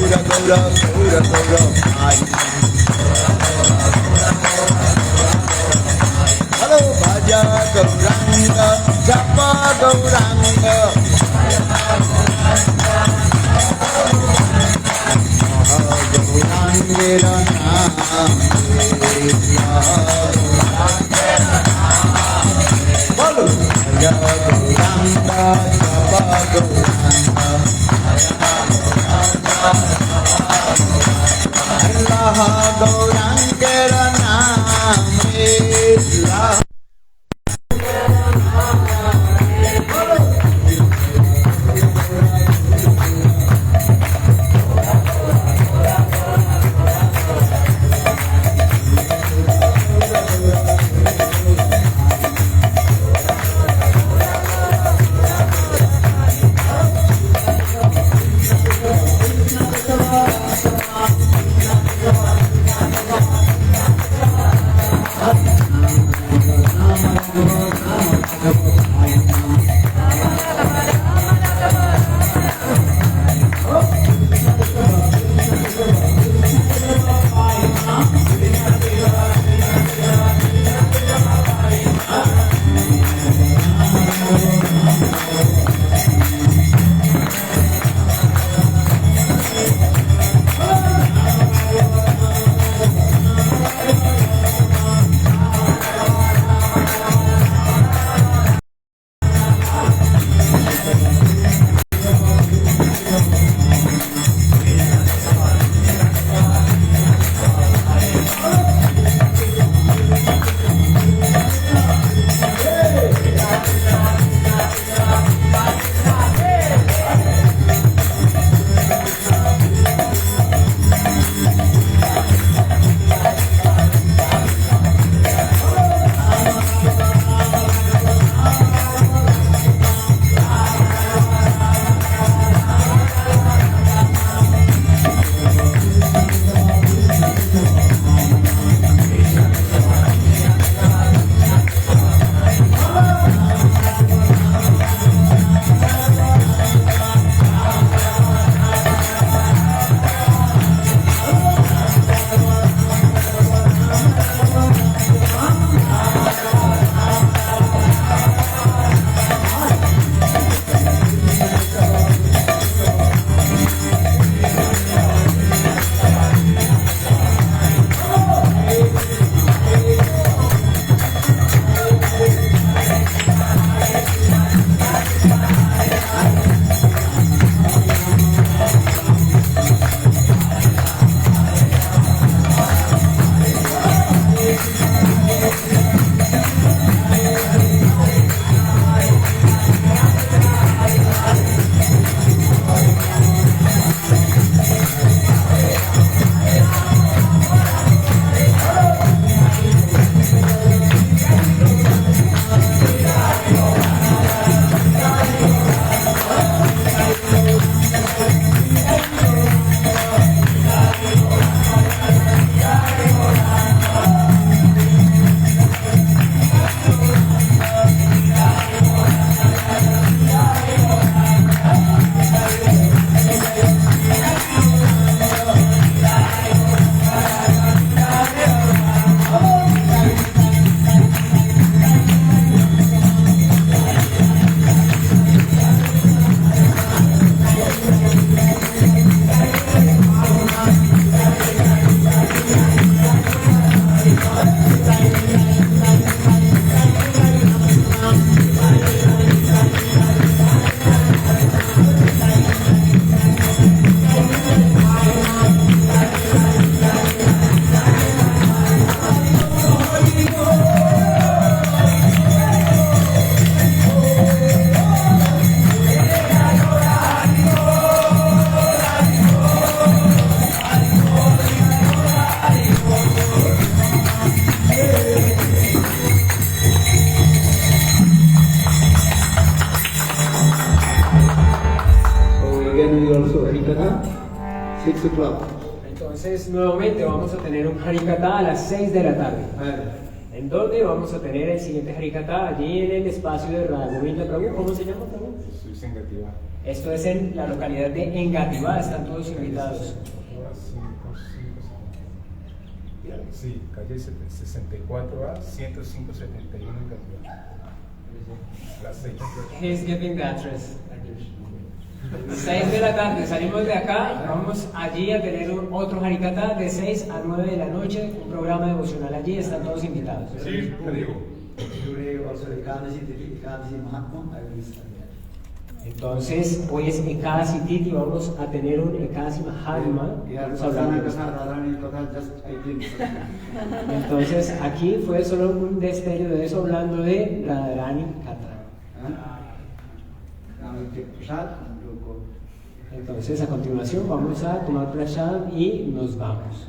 Gaura Gaura Gaura Gaura Hello, Bhaja Gauranga, Japa Gauranga, Gaurangera Naam Bolo, Bhaja Gauranga, Japa Gauranga, Allah Gaurangera Naam Allah. also Harikatha, 6 o'clock. Entonces, nuevamente vamos a tener un Harikatha a las 6 de la tarde. ¿En dónde vamos a tener el siguiente Harikatha? Allí en el espacio de Radha Govinda Prabhu. ¿Cómo se llama, Prabhu? Esto es en la localidad de Engativá, están todos invitados. Sí, calle 64A, 10571 en Cantidad. Las 6. He's giving the address. 6 de la tarde, salimos de acá, vamos allí a tener otro Harikatha de 6 a 9 de la noche, un programa devocional allí, están todos invitados. Sí, te digo. Today also Ekadasi Titi, Ekadasi Mahatma, I will start there. Entonces, hoy es Ekadasi Titi, vamos a tener un Ekadasi Mahatma. Vamos a hablar de esto. Entonces, aquí fue solo un destello de eso, hablando de Radharani Katha. Entonces, a continuación, vamos a tomar prasad y nos vamos.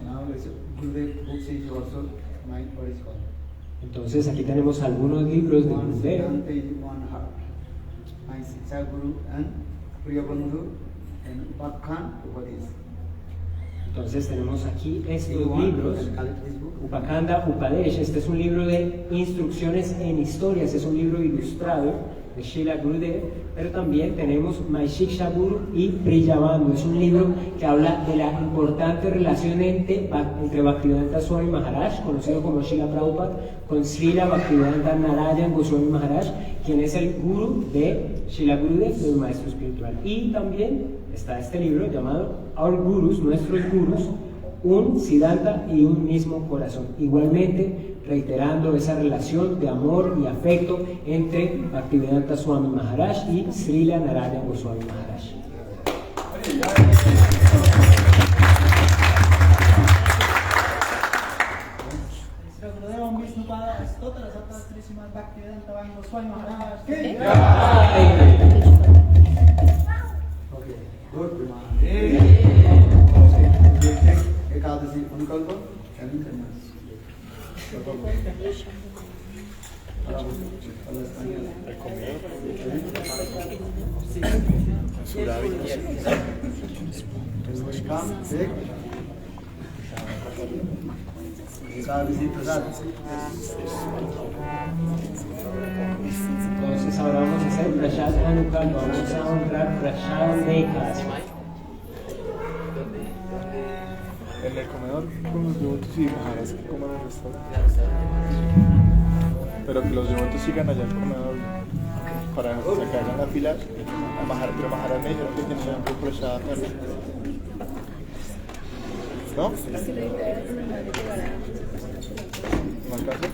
Entonces, aquí tenemos algunos libros de Gurudev. Entonces tenemos aquí estos libros, Upakanda Upadesh. Este es un libro de instrucciones en historias, es un libro ilustrado de Srila Gurudev, pero también tenemos Maishiksha Guru y Priyabandhu. Es un libro que habla de la importante relación entre Bhaktivedanta Swami Maharaj, conocido como Srila Prabhupada, con Srila Bhaktivedanta Narayan Goswami Maharaj, quien es el guru de Srila Gurudev, del maestro espiritual. Y también está este libro llamado Our Gurus, Nuestros Gurus, un Siddhanta y un mismo corazón. Igualmente, reiterando esa relación de amor y afecto entre Bhaktivedanta Swami Maharaj y Srila Narayan Goswami Maharaj. Ekadasi Anukalpa, Entonces ahora vamos a hacer Prashad Anukal, vamos a honrar Prashad Mekas. En el comedor con los devotos y dejarás que coman en el restaurante. Pero que los devotos sigan allá al comedor para que hagan la fila. Pero Maharaj me dijeron que tenían que prashad. ¿No? ¿No alcanza?